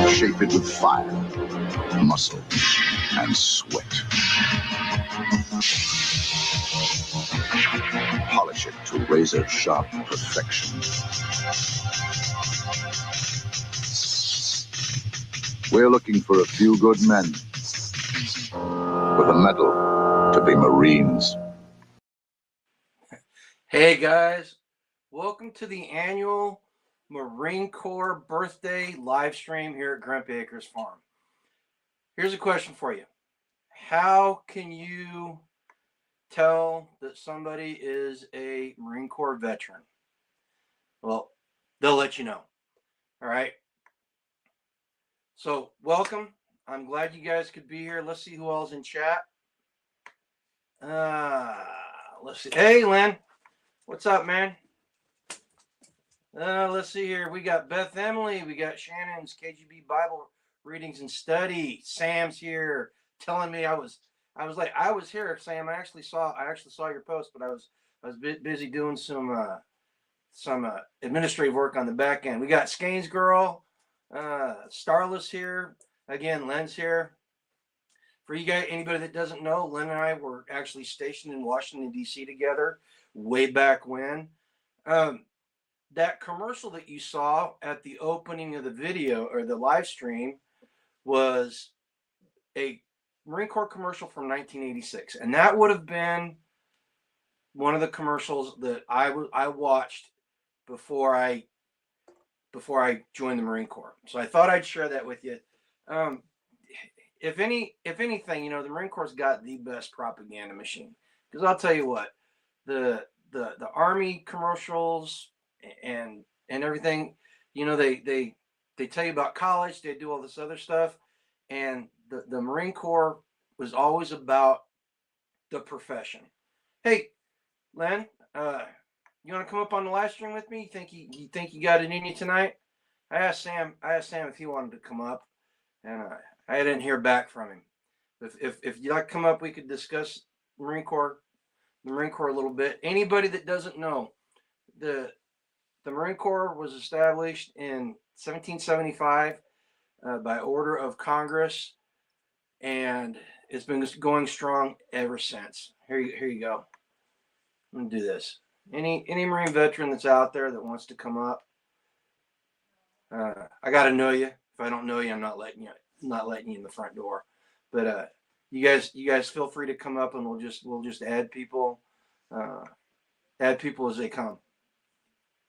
Shape it with fire, muscle, and sweat. Polish it to razor-sharp perfection. We're looking for a few good men with a medal to be Marines. Hey guys, welcome to the annual Marine Corps Birthday live stream here at Grumpy Acres Farm. Here's a question for you. How can you tell that somebody is a Marine Corps veteran? Well, they'll let you know. All right. So welcome. I'm glad you guys could be here. Let's see who all's in chat. Let's see. Hey, Lynn. What's up, man? Let's see here. We got Beth Emily. We got Shannon's KGB Bible readings and study. Sam's here telling me I was here, Sam. I actually saw your post, but I was busy doing some administrative work on the back end. We got Skane's girl, Starless here. Again, Len's here. For you guys, anybody that doesn't know, Len and I were actually stationed in Washington, D.C. together way back when. That commercial that you saw at the opening of the video or the live stream was a Marine Corps commercial from 1986. And that would have been one of the commercials that I watched before I joined the Marine Corps. So I thought I'd share that with you. If anything, the Marine Corps got the best propaganda machine. Because I'll tell you what, the Army commercials and everything, they tell you about college, they do all this other stuff, and the Marine Corps was always about the profession. Hey, Len, you want to come up on the live stream with me? You think you got it in you tonight? I asked Sam if he wanted to come up, and I didn't hear back from him. If you'd like to come up, we could discuss the Marine Corps a little bit. Anybody that doesn't know, the Marine Corps was established in 1775 by order of Congress, and it's been going strong ever since. Here you go. I'm gonna do this. Any Marine veteran that's out there that wants to come up, I gotta know you. If I don't know you, I'm not letting you in the front door. But you guys feel free to come up, and we'll just add people as they come.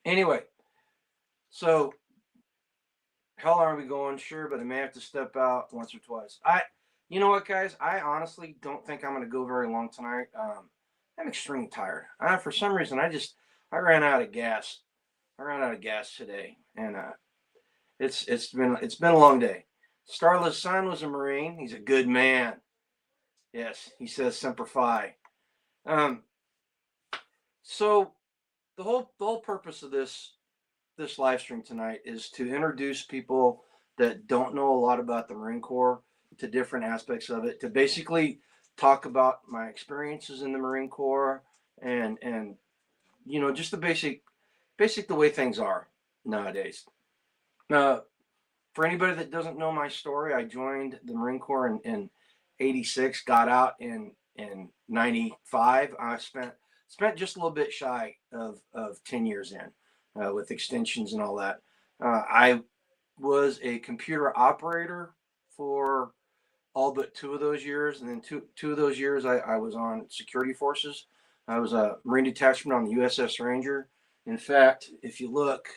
Anyway, so how long are we going? Sure, but I may have to step out once or twice. You know what, guys? I honestly don't think I'm going to go very long tonight. I'm extremely tired. For some reason, I ran out of gas. I ran out of gas today, and it's been a long day. Starless son was a Marine. He's a good man. Yes, he says Semper Fi. So the whole purpose of this live stream tonight is to introduce people that don't know a lot about the Marine Corps to different aspects of it, to basically talk about my experiences in the Marine Corps and just the basic the way things are nowadays. For anybody that doesn't know my story, I joined the Marine Corps in 86, got out in 95. I spent just a little bit shy of 10 years in with extensions and all that. I was a computer operator for all but 2 of those years. And then two of those years, I was on security forces. I was a Marine detachment on the USS Ranger. In fact, if you look,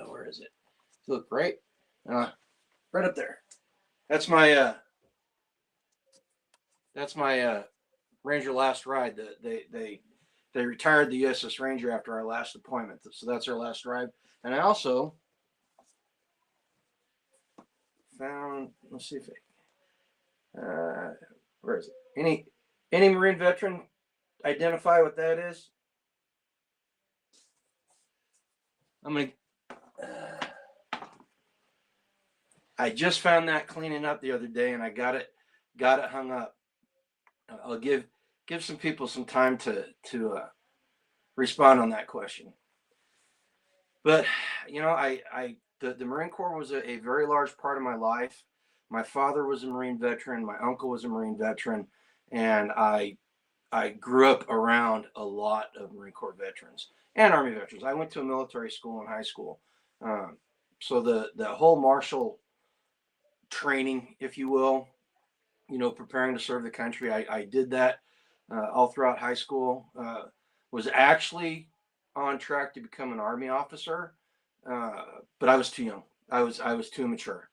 where is it? Look, right up there. That's my Ranger last ride. They retired the USS Ranger after our last deployment, so that's our last ride. And I also found. Let's see if where is it? Any Marine veteran identify what that is? I'm gonna. I just found that cleaning up the other day, and I got it hung up. I'll give some people some time to respond on that question. But I the Marine Corps was a very large part of my life. My father was a Marine veteran. My uncle was a Marine veteran, and I grew up around a lot of Marine Corps veterans and Army veterans. I went to a military school in high school, um, so the whole martial training, if you will, preparing to serve the country. I did that all throughout high school. Was actually on track to become an Army officer, but I was too young. I was too immature,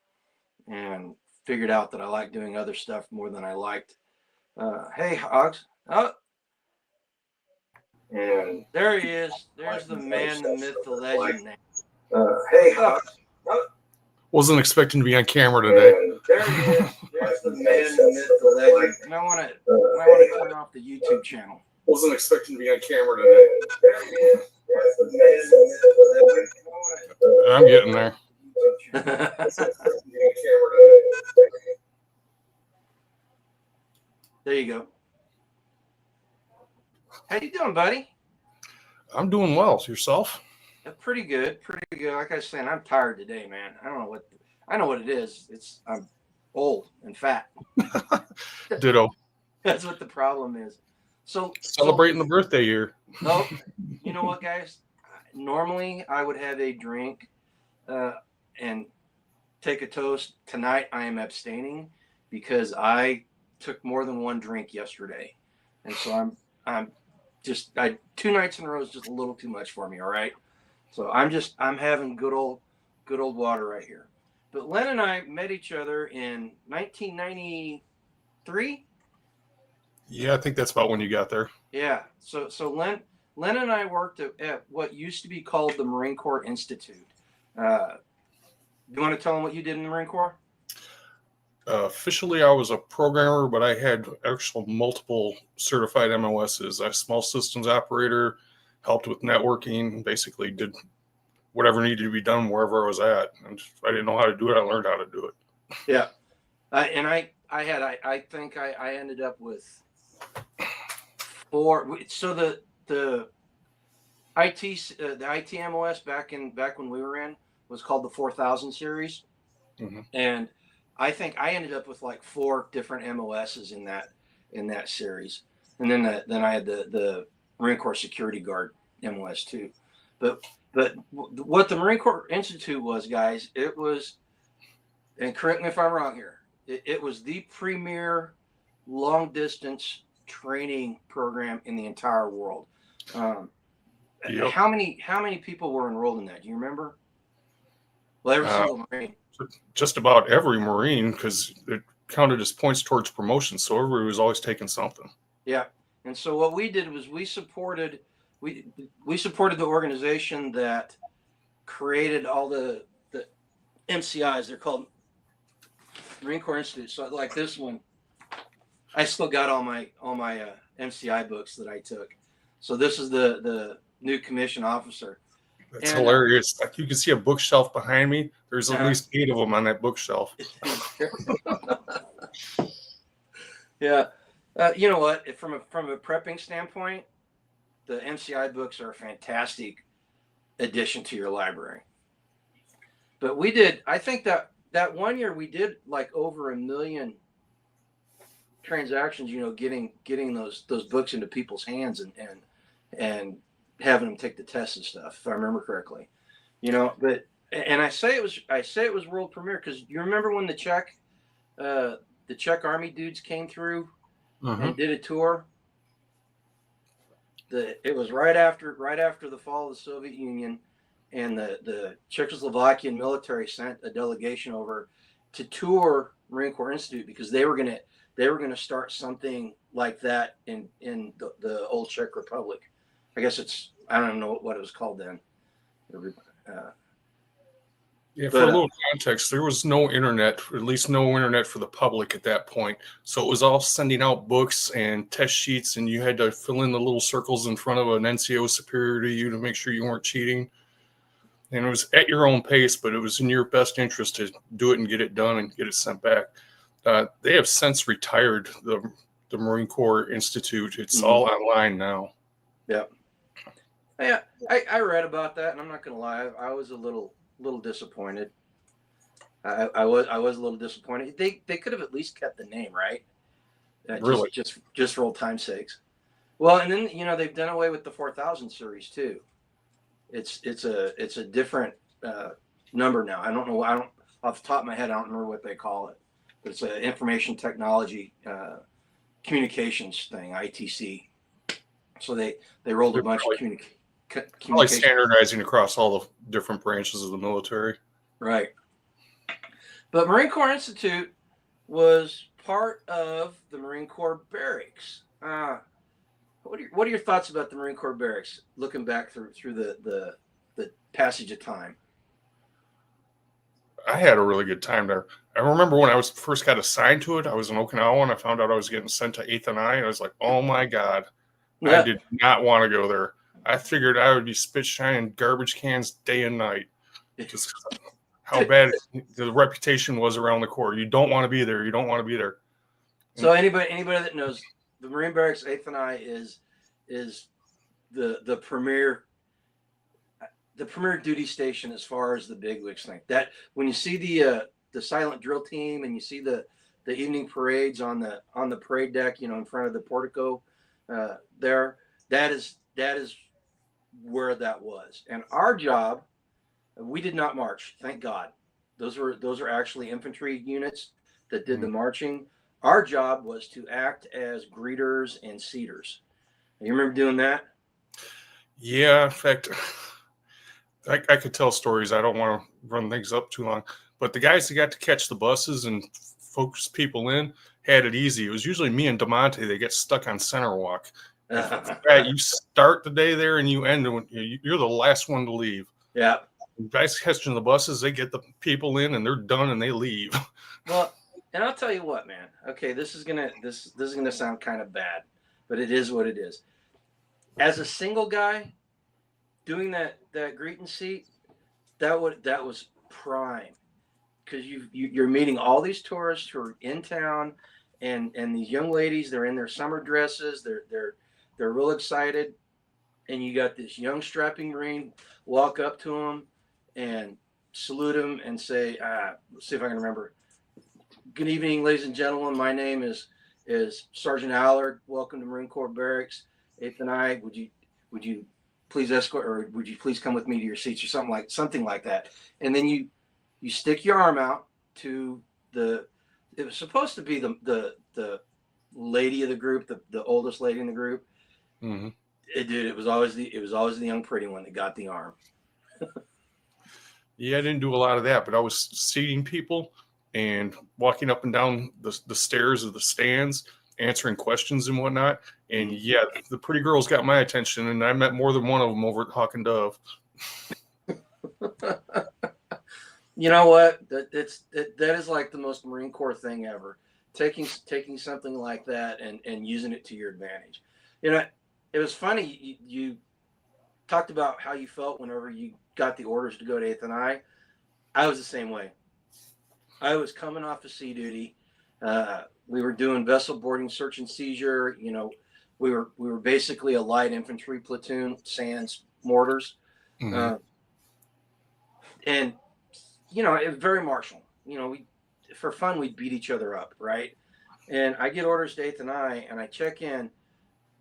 and figured out that I liked doing other stuff more than I liked. Hey, Hogs. Oh, and there he is. There's the man, the myth, the legend. Hey, Hogs. Oh, Wasn't expecting to be on camera today. and there he is. There's the man, the myth, the legend. And I want to turn off the YouTube channel. Wasn't expecting to be on camera today. There he is. There's the man, the myth, the legend. I'm getting there. There you go. How you doing, buddy? I'm doing well. Yourself? Pretty good. Pretty good. Like I was saying, I'm tired today, man. I know what it is. I'm old and fat. Ditto. That's what the problem is. So Celebrating the birthday year. No, you know what, guys? Normally I would have a drink and take a toast. Tonight I am abstaining because I took more than one drink yesterday, and so I'm just 2 nights in a row is just a little too much for me. All right, so I'm having good old water right here. But Len and I met each other in 1993. Yeah, I think that's about when you got there. Yeah. So Len and I worked at what used to be called the Marine Corps Institute. You want to tell them what you did in the Marine Corps? Officially, I was a programmer, but I had actual multiple certified MOSs. I was a small systems operator, helped with networking, basically did whatever needed to be done wherever I was at. And if I didn't know how to do it, I learned how to do it. Yeah. And I think I ended up with 4. So the IT MOS back when we were in was called the 4000 series. Mm-hmm. And I think I ended up with like 4 different MOSs in that series. And then I had the Marine Corps Security Guard MOS too. But what the Marine Corps Institute was, guys, it was, and correct me if I'm wrong here, it was the premier long distance training program in the entire world. Yep. How many people were enrolled in that? Do you remember? Well, every single Marine. Just about every Marine, because it counted as points towards promotion, so everybody was always taking something. Yeah, and so what we did was we supported the organization that created all the MCIs. They're called Marine Corps Institute. So like this one, I still got all my MCI books that I took. So this is the new commission officer. That's hilarious. Like you can see a bookshelf behind me. There's at least 8 of them on that bookshelf. Yeah. You know what? From a prepping standpoint, the MCI books are a fantastic addition to your library. But I think that one year we did like over 1 million transactions, getting those books into people's hands and having them take the test and stuff, if I remember correctly. But I say it was world premiere because you remember when the Czech Army dudes came through and did a tour. It was right after the fall of the Soviet Union, and the Czechoslovakian military sent a delegation over to tour Marine Corps Institute because they were gonna start something like that in the old Czech Republic. I guess I don't know what it was called then. For a little context, there was no internet, or at least no internet for the public at that point. So it was all sending out books and test sheets, and you had to fill in the little circles in front of an NCO superior to you to make sure you weren't cheating. And it was at your own pace, but it was in your best interest to do it and get it done and get it sent back. They have since retired the Marine Corps Institute. It's all online now. Yeah. Yeah, I read about that, and I'm not going to lie. I was a little little disappointed. I was a little disappointed. They could have at least kept the name, right? Really? Just for old time's sakes. Well, and then they've done away with the 4000 series too. It's a different number now. I don't know. I don't off the top of my head. I don't remember what they call it. But it's an information technology communications thing, ITC. So they rolled a bunch of communication. Like standardizing across all the different branches of the military. Right. But Marine Corps Institute was part of the Marine Corps Barracks. What are your thoughts about the Marine Corps Barracks, looking back through the passage of time? I had a really good time there. I remember when I first got assigned to it, I was in Okinawa and I found out I was getting sent to 8th and I. And I was like, oh my God, I did not want to go there. I figured I would be spit shining garbage cans day and night. Just how bad the reputation was around the Corps. You don't want to be there. You don't want to be there. So anybody that knows, the Marine Barracks 8th and I is the premier duty station as far as the bigwigs think. That when you see the silent drill team and you see the evening parades on the parade deck, in front of the portico there, that is where that was. And our job, we did not march, thank God. Those are actually infantry units that did the marching. Our job was to act as greeters and seaters. You remember doing that? Yeah, in fact, I could tell stories. I don't want to run things up too long. But the guys that got to catch the buses and focus people in had it easy. It was usually me and DeMonte. They get stuck on center walk. You start the day there and you end when you're the last one to leave. Yeah. The guys catching the buses, they get the people in and they're done and they leave. Well, and I'll tell you what, man. Okay, this is gonna sound kind of bad, but it is what it is. As a single guy, doing that greeting seat, that was prime, because you're meeting all these tourists who are in town, and these young ladies, they're in their summer dresses, they're real excited, and you got this young strapping Marine walk up to them and salute him and say, let's see if I can remember. Good evening, ladies and gentlemen. My name is Sergeant Allard. Welcome to Marine Corps Barracks 8th and I. Would you please escort, or would you please come with me to your seats, or something like that? And then you stick your arm out to it was supposed to be the lady of the group, the oldest lady in the group. Mm-hmm. It was always the young pretty one that got the arm. Yeah, I didn't do a lot of that, but I was seating people and walking up and down the stairs of the stands, answering questions and whatnot. And yeah, the pretty girls got my attention, and I met more than one of them over at Hawk and Dove. You know what? That is like the most Marine Corps thing ever. Taking something like that and using it to your advantage. It was funny. You talked about how you felt whenever you got the orders to go to 8th and I. I was the same way. I was coming off of sea duty. We were doing vessel boarding, search and seizure. We were basically a light infantry platoon, sans mortars. Mm-hmm. And it was very martial. For fun, we'd beat each other up, right? And I get orders to 8th and I check in.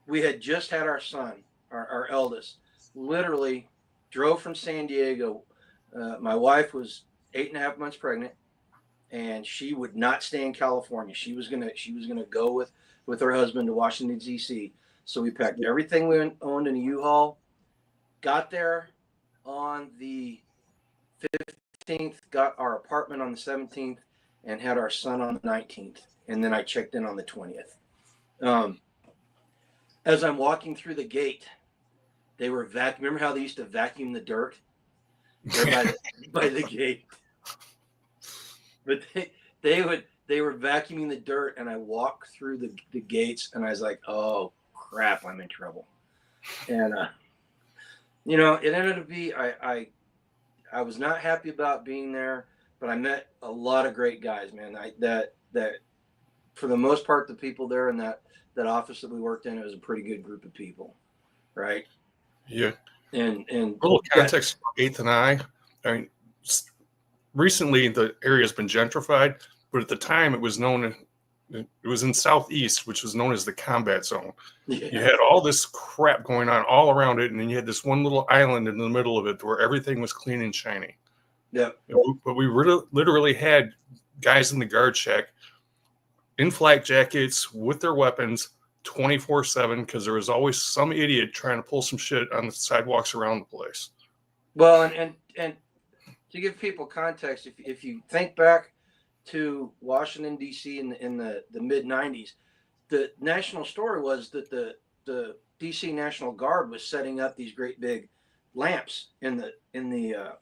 We had just had our son, our eldest, literally drove from San Diego. My wife was 8.5 months pregnant, and she would not stay in California. She was gonna go with her husband to Washington, D.C. So we packed everything we owned in a U-Haul, got there on the 15th, got our apartment on the 17th, and had our son on the 19th. And then I checked in on the 20th. As I'm walking through the gate, they were remember how they used to vacuum the dirt? They're by the gate. But they were vacuuming the dirt, and I walked through the gates, and I was like, oh crap, I'm in trouble. And it ended up being I was not happy about being there, but I met a lot of great guys, man. That for the most part, the people there in that office that we worked in, it was a pretty good group of people, right? Yeah. And a little context for 8th and I mean, recently the area has been gentrified, but at the time it was in Southeast, which was known as the combat zone. Yeah. You had all this crap going on all around it, and then you had this one little island in the middle of it where everything was clean and shiny. Yeah. But we literally had guys in the guard shack in flak jackets with their weapons 24/7 because there was always some idiot trying to pull some shit on the sidewalks around the place. Well, and to give people context, if you think back to Washington D.C. in the mid '90s, the national story was that the D.C. National Guard was setting up these great big lamps in the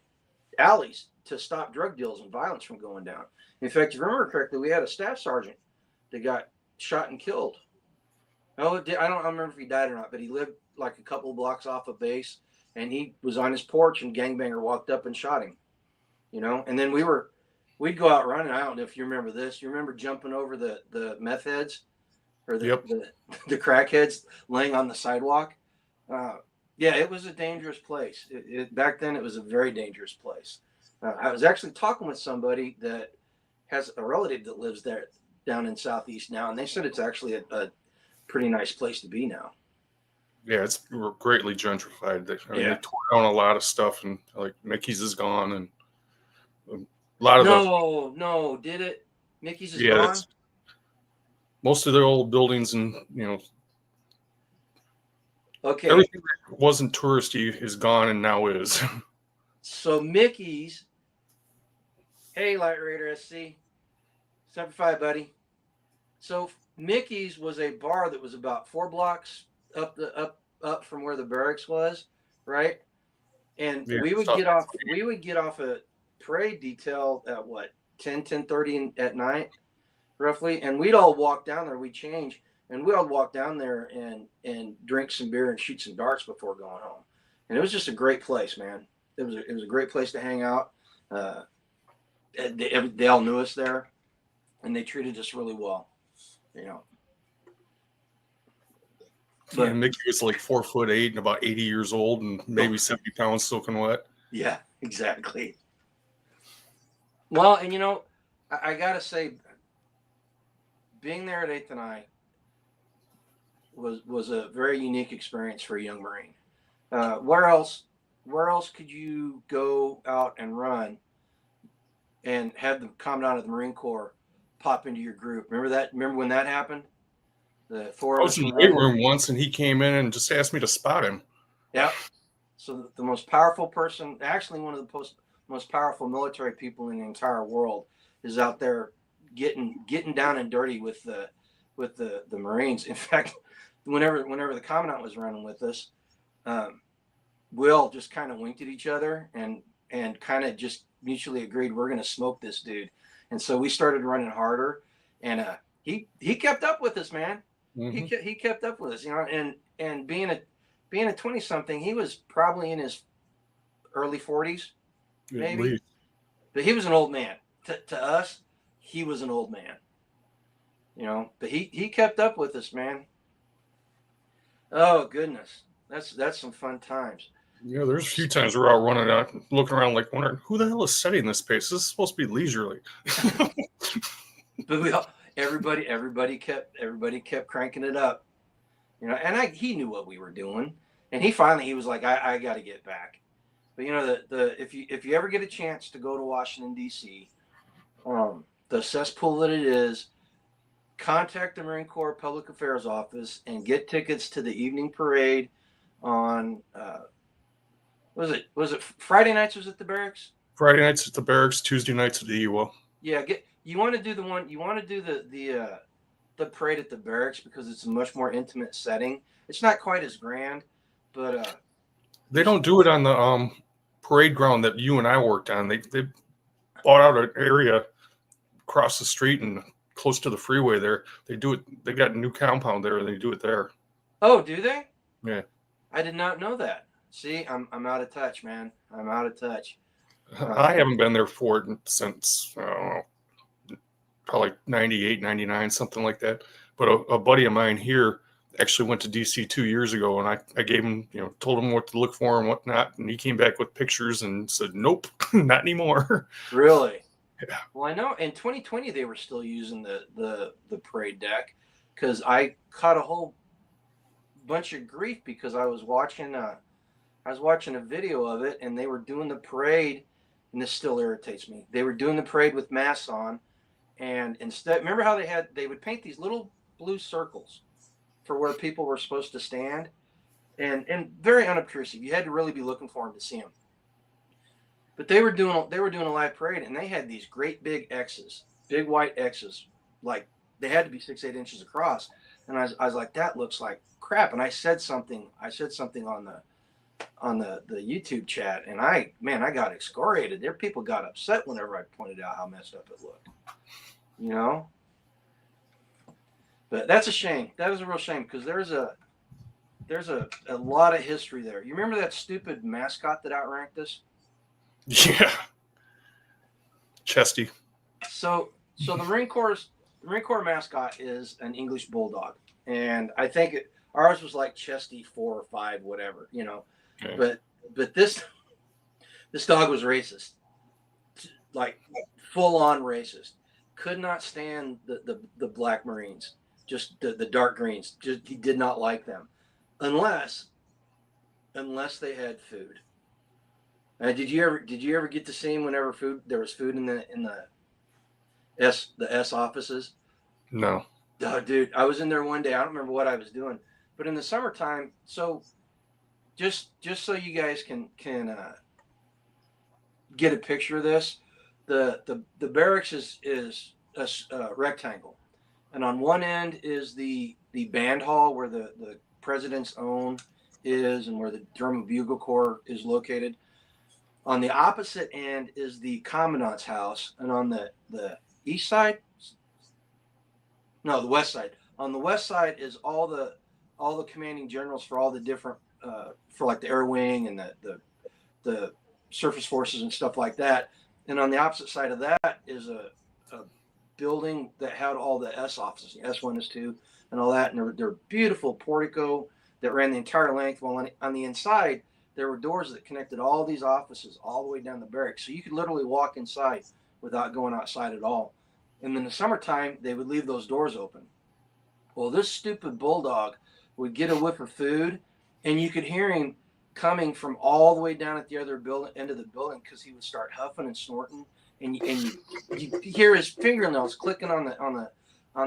alleys to stop drug deals and violence from going down. In fact, if you remember correctly, we had a staff sergeant that got shot and killed. Oh, I don't remember if he died or not, but he lived like a couple of blocks off of base, and he was on his porch, and gangbanger walked up and shot him. And then we'd go out running. I don't know if you remember this. You remember jumping over the meth heads or the crackheads laying on the sidewalk? Yeah, it was a dangerous place. Back then, it was a very dangerous place. I was actually talking with somebody that has a relative that lives there down in Southeast now, and they said it's actually a pretty nice place to be now. Yeah, it's greatly gentrified. They tore down a lot of stuff, and like Mickey's is gone, and a lot of no, did it? Mickey's is gone. Most of their old buildings, and okay, everything that wasn't touristy is gone, and now is. So Mickey's, hey Light Raider SC, Semper Fi, buddy. So Mickey's was a bar that was about 4 blocks up from where the barracks was, right? And we would get off a parade detail at what, 10:30 at night, roughly, and we'd all walk down there. We'd change, and we'd all walk down there and drink some beer and shoot some darts before going home. And it was just a great place, man. It was a great place to hang out. They all knew us there, and they treated us really well. But Mickey was like 4'8" and about 80 years old and maybe 70 pounds soaking wet. Yeah, exactly. Well, and I gotta say, being there at 8th and I was a very unique experience for a young Marine. Where else could you go out and run and have the commandant of the Marine Corps pop into your group? Remember when that happened? I was in the weight room once, and he came in and just asked me to spot him. Yeah. So the most powerful person, actually one of the most powerful military people in the entire world, is out there getting down and dirty with the Marines. In fact, whenever the commandant was running with us, we all just kind of winked at each other and kind of just mutually agreed we're going to smoke this dude. And so we started running harder, and he kept up with us, man. Mm-hmm. He kept up with us, and being a 20-something, he was probably in his early 40s, maybe. But he was an old man. To us, he was an old man. But he kept up with us, man. Oh goodness, that's some fun times. Yeah, there's a few times we're out running out, looking around, like wondering who the hell is setting this pace. This is supposed to be leisurely. But everybody kept cranking it up, and he knew what we were doing, and he was like, I got to get back. But if you ever get a chance to go to Washington D.C., the cesspool that it is, contact the Marine Corps Public Affairs Office and get tickets to the evening parade on was it Friday nights? Was it the barracks? Friday nights at the barracks, Tuesday nights at the EWA. Yeah, you want to do the parade at the barracks because it's a much more intimate setting. It's not quite as grand, but they don't do it on the parade ground that you and I worked on. They bought out an area across the street and close to the freeway there. They do it. They got a new compound there, and they do it there. Oh, do they? Yeah. I did not know that. See, I'm out of touch, man. I'm out of touch. I haven't been there for it since, I don't know, probably 98, 99, something like that. But a buddy of mine here actually went to DC 2 years ago, and I gave him, told him what to look for and whatnot, and he came back with pictures and said, "Nope, not anymore." Really? Yeah. Well, I know in 2020 they were still using the parade deck, because I caught a whole bunch of grief because I was watching a video of it, and they were doing the parade, and this still irritates me. They were doing the parade with masks on, and instead, remember how they would paint these little blue circles for where people were supposed to stand, and very unobtrusive. You had to really be looking for them to see them. But they were doing a live parade, and they had these great big X's, big white X's, like they had to be 6-8 inches across. And I was like, that looks like crap. And I said something on the YouTube chat, and I got excoriated. There, people got upset whenever I pointed out how messed up it looked. But that's a shame. That is a real shame, because there's a lot of history there. You remember that stupid mascot that outranked us? Yeah. Chesty. So the Marine Corps mascot is an English bulldog, and I think ours was like Chesty 4 or 5, whatever, Okay. But this dog was racist, like full on racist. Could not stand the black Marines, just the dark greens. Just he did not like them, unless they had food. Did you ever get to see him whenever there was food in the S offices? No. Oh, dude, I was in there one day. I don't remember what I was doing, but in the summertime. So just so you guys can get a picture of this, the barracks is a rectangle, and on one end is the band hall where the president's own is, and where the Drum and Bugle Corps is located. On the opposite end is the commandant's house, and on the east side, no, the west side. On the west side is all the commanding generals for all the different for like the air wing and the surface forces and stuff like that. And on the opposite side of that is a building that had all the S offices, S1, S2, and all that. And they're beautiful portico that ran the entire length. While on the inside, there were doors that connected all these offices all the way down the barracks. So you could literally walk inside without going outside at all. And in the summertime, they would leave those doors open. Well, this stupid bulldog would get a whiff of food, and you could hear him coming from all the way down at the other end of the building, because he would start huffing and snorting, and you hear his fingernails clicking on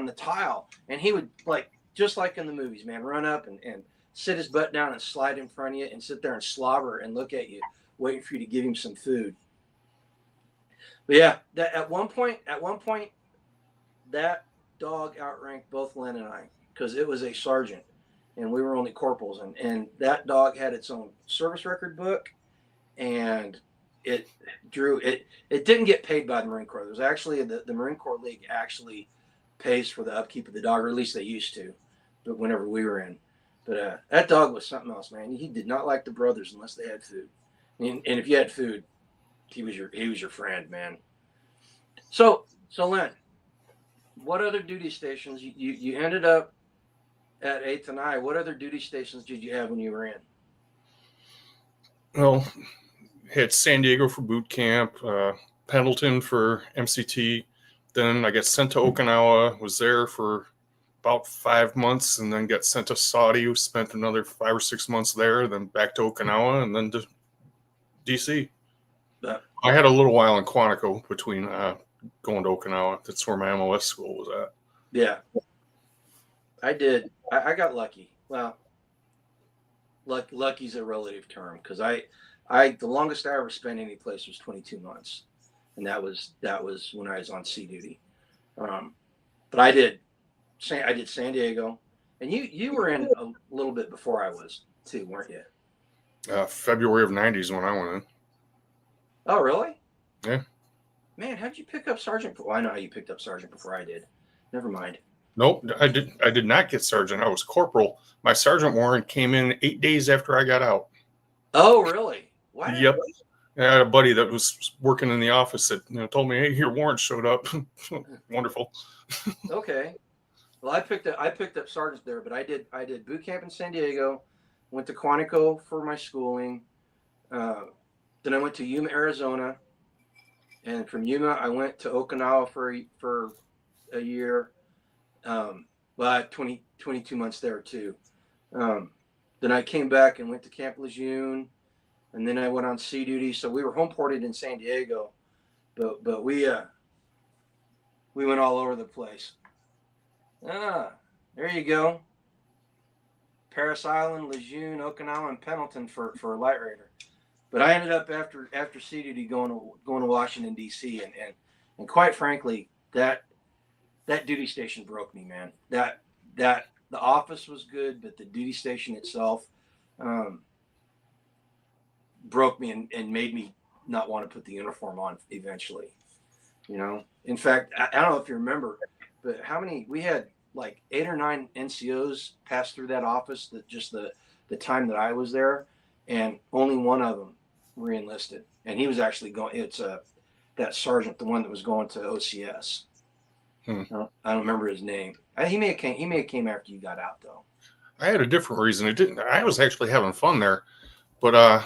the tile, and he would, like, just like in the movies, man, run up and sit his butt down and slide in front of you and sit there and slobber and look at you, waiting for you to give him some food. But yeah, that at one point, that dog outranked both Len and I, because it was a sergeant and we were only corporals, and that dog had its own service record book, and it didn't get paid by the Marine Corps. There's actually the Marine Corps League actually pays for the upkeep of the dog, or at least they used to, but whenever we were in. But that dog was something else, man. He did not like the brothers unless they had food, and if you had food, he was your friend, man. So Len, what other duty stations you ended up at 8th and I? What other duty stations did you have when you were in? Well, hit San Diego for boot camp, Pendleton for MCT. Then I got sent to Okinawa, was there for about 5 months, and then got sent to Saudi, spent another 5 or 6 months there, then back to Okinawa, and then to DC. I had a little while in Quantico between going to Okinawa. That's where my MOS school was at. Yeah, I did. I got lucky. Well, lucky's a relative term, because I the longest I ever spent any place was 22 months, and that was when I was on sea duty. But I did San Diego, and you were in a little bit before I was too, weren't you? February of '90s when I went in. Oh, really? Yeah. Man, how'd you pick up sergeant? Well, I know how you picked up sergeant before I did. Never mind. Nope, I did not get sergeant. I was corporal. My sergeant warrant came in 8 days after I got out. Oh, really? Why? Yep. I had a buddy that was working in the office that told me, "Hey, your warrant showed up." Wonderful. Okay. Well, I picked up sergeants there, but I did boot camp in San Diego, went to Quantico for my schooling. Then I went to Yuma, Arizona, and from Yuma I went to Okinawa for a year. Well, 22 months there too. Then I came back and went to Camp Lejeune, and then I went on sea duty. So we were home ported in San Diego, but we went all over the place. There you go. Paris Island, Lejeune, Okinawa, and Pendleton for a light raider. But I ended up after sea duty going to Washington D.C. and quite frankly that duty station broke me, man. That the office was good, but the duty station itself broke me and made me not want to put the uniform on eventually. You know, in fact, I don't know if you remember, but we had like 8 or 9 NCOs pass through that office that just the time that I was there, and only one of them re-enlisted, and he was actually going. It's that sergeant, the one that was going to OCS. I don't remember his name. He may have came after you got out though. I had a different reason. It didn't. I was actually having fun there, but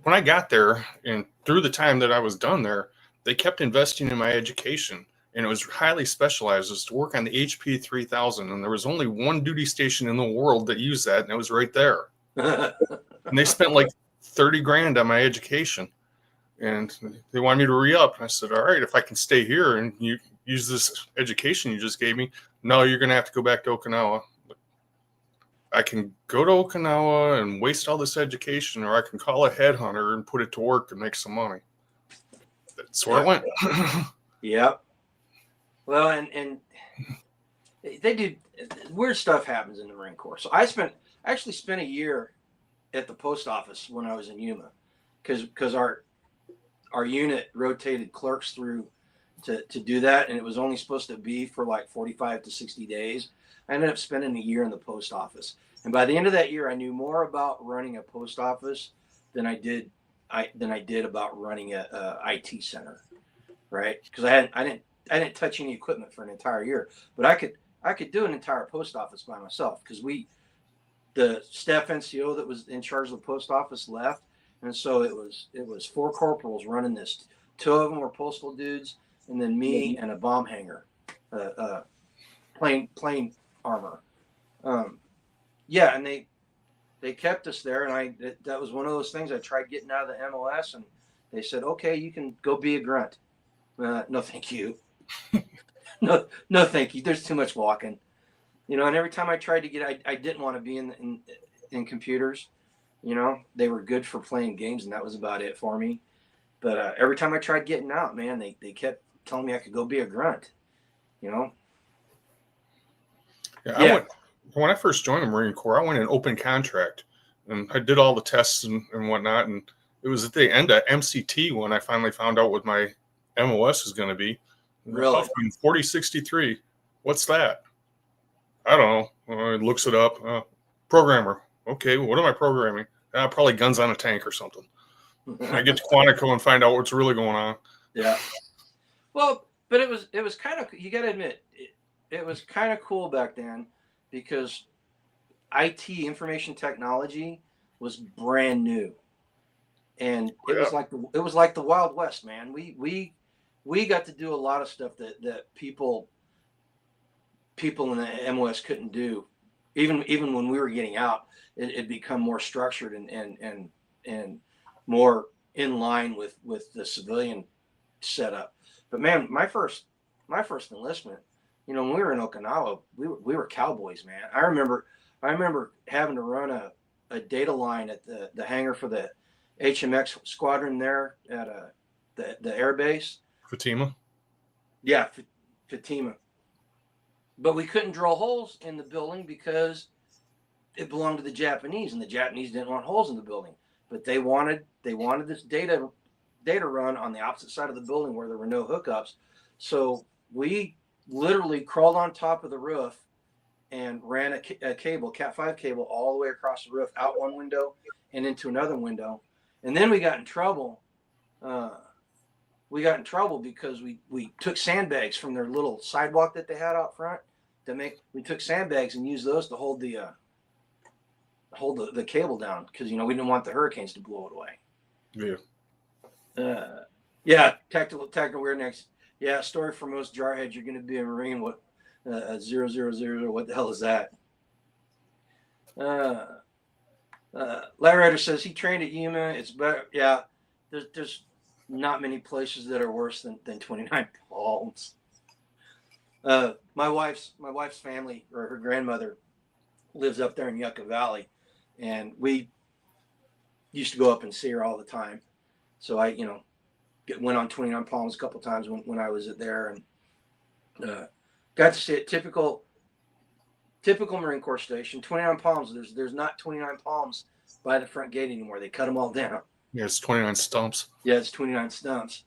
when I got there and through the time that I was done there, they kept investing in my education, and it was highly specialized. It was to work on the HP 3000, and there was only one duty station in the world that used that, and it was right there. And they spent like 30 grand on my education, and they wanted me to re-up. And I said, all right, if I can stay here and you use this education you just gave me, no, you're going to have to go back to Okinawa. I can go to Okinawa and waste all this education, or I can call a headhunter and put it to work and make some money. That's where I went. Yep. Well, and they do weird stuff happens in the Marine Corps. So I actually spent a year at the post office when I was in Yuma, because our unit rotated clerks through to do that, and it was only supposed to be for like 45 to 60 days. I ended up spending a year in the post office, and by the end of that year, I knew more about running a post office than I did about running a IT center, right? Because I didn't touch any equipment for an entire year, but I could do an entire post office by myself, because the staff NCO that was in charge of the post office left, and so it was 4 corporals running this. 2 of them were postal dudes, and then me and a bomb hanger, plane armor. Yeah, and they kept us there, and that was one of those things. I tried getting out of the MLS, and they said, okay, you can go be a grunt. No, thank you. no, thank you. There's too much walking. You know, and every time I tried to get, I didn't want to be in computers. You know, they were good for playing games, and that was about it for me. But every time I tried getting out, man, they kept telling me I could go be a grunt. You know. Yeah. When I first joined the Marine Corps, I went in open contract, and I did all the tests and whatnot. And it was at the end of MCT when I finally found out what my MOS was going to be. Really? 4063. What's that? I don't know. It looks it up. Programmer. Okay, what am I programming? Probably guns on a tank or something. I get to Quantico and find out what's really going on. Yeah. Well, but it was kind of, you got to admit, it was kind of cool back then, because IT, information technology, was brand new, and it was like the Wild West, man. We got to do a lot of stuff that people in the MOS couldn't do. Even when we were getting out, it become more structured and more in line with the civilian setup. But man, my first enlistment, you know, when we were in Okinawa, we were cowboys, man. I remember having to run a data line at the hangar for the HMX squadron there at the air base. Fatima? Yeah, Fatima. But we couldn't drill holes in the building because it belonged to the Japanese, and the Japanese didn't want holes in the building. But they wanted this data run on the opposite side of the building where there were no hookups. So we literally crawled on top of the roof and ran a cable, Cat5 cable, all the way across the roof, out one window and into another window. And then we got in trouble. we got in trouble because we took sandbags from their little sidewalk that they had out front we took sandbags and used those to hold the cable down because we didn't want the hurricanes to blow it away. Yeah. Tactical awareness. Yeah, story for most jarheads. You're going to be a Marine. What 000? What the hell is that? Larry Ryder says he trained at Yuma. It's better. Yeah, there's not many places that are worse than 29 Palms. My wife's family, or her grandmother, lives up there in Yucca Valley, and we used to go up and see her all the time. So I, went on 29 Palms a couple of times when I was there, and got to see it. Typical Marine Corps station. 29 Palms. There's not 29 Palms by the front gate anymore. They cut them all down. Yeah, it's 29 stumps. Yeah, it's 29 stumps.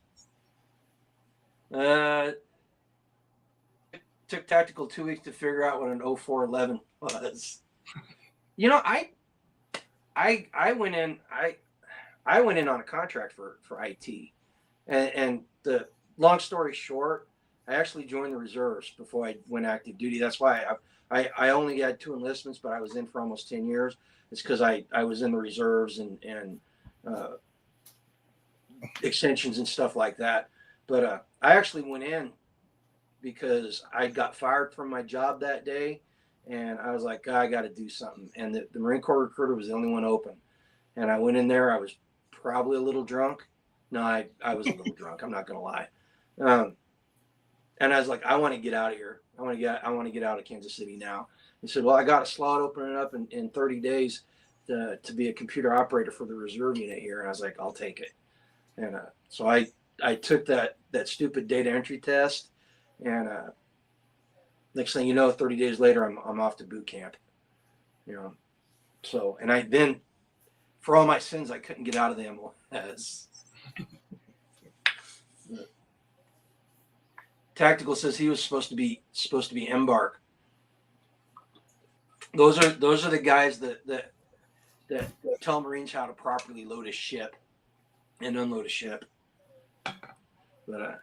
Took tactical 2 weeks to figure out what an 0411 was. I went in. I went in on a contract for IT, and the long story short, I actually joined the reserves before I went active duty. That's why I only had 2 enlistments, but I was in for almost 10 years. It's because I was in the reserves and extensions and stuff like that. But I actually went in because I got fired from my job that day, and I was like, I got to do something. And the Marine Corps recruiter was the only one open, and I went in there. I was probably a little drunk. No, I was a little drunk. I'm not gonna lie. And I was like, I want to get out of here. I want to get out of Kansas City now. He said, well, I got a slot opening up in 30 days to be a computer operator for the reserve unit here. And I was like, I'll take it. And so I took that stupid data entry test, and next thing you know, 30 days later, I'm off to boot camp. So, and I then, for all my sins, I couldn't get out of the MLS. Tactical says he was supposed to be embark. Those are the guys that tell Marines how to properly load a ship and unload a ship. But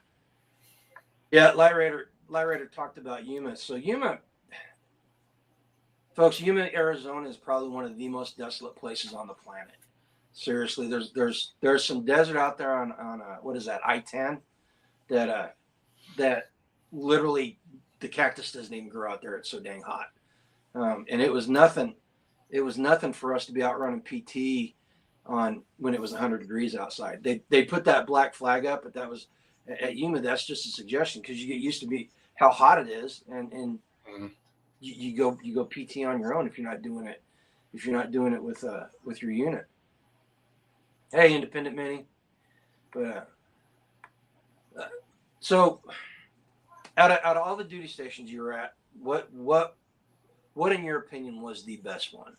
yeah, Light Raider talked about Yuma. So Yuma, folks, Yuma, Arizona is probably one of the most desolate places on the planet. Seriously, there's some desert out there on what is that, I-10 that literally the cactus doesn't even grow out there. It's so dang hot. And it was nothing for us to be out running PT on when it was 100 degrees outside. They put that black flag up, but that was at Yuma. That's just a suggestion because you get used to how hot it is, and you go PT on your own if you're not doing it with your unit. Hey, Independent Mini. But so out of all the duty stations you were at, what in your opinion was the best one?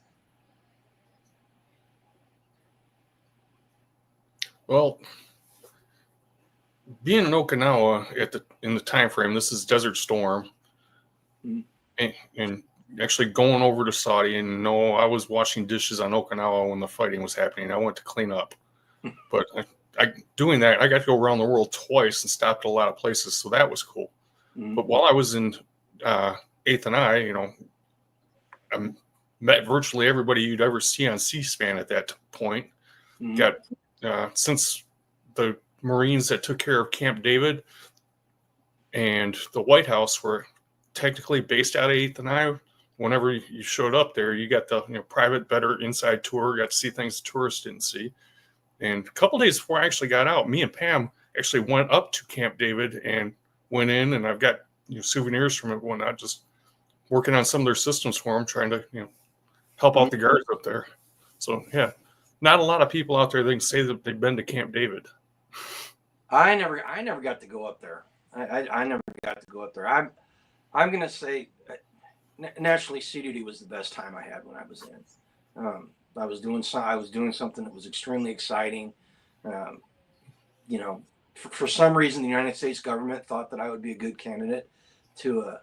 Well, being in Okinawa in the time frame, this is Desert Storm, and actually going over to Saudi, and I was washing dishes on Okinawa when the fighting was happening. I went to clean up, but doing that, I got to go around the world twice and stopped at a lot of places, so that was cool. But while I was in 8th and I met virtually everybody you'd ever see on C-SPAN at that point. Got since the Marines that took care of Camp David and the White House were technically based out of 8th and I. Whenever you showed up there, you got the private, better inside tour. You got to see things tourists didn't see. And a couple days before I actually got out, me and Pam actually went up to Camp David and went in, and I've got souvenirs from it, whatnot, just working on some of their systems for them, trying to help out the guards up there. So yeah, not a lot of people out there that can say that they've been to Camp David. I never got to go up there. I never got to go up there. I'm gonna say naturally sea duty was the best time I had when I was in. I was doing something that was extremely exciting. For some reason, the United States government thought that I would be a good candidate to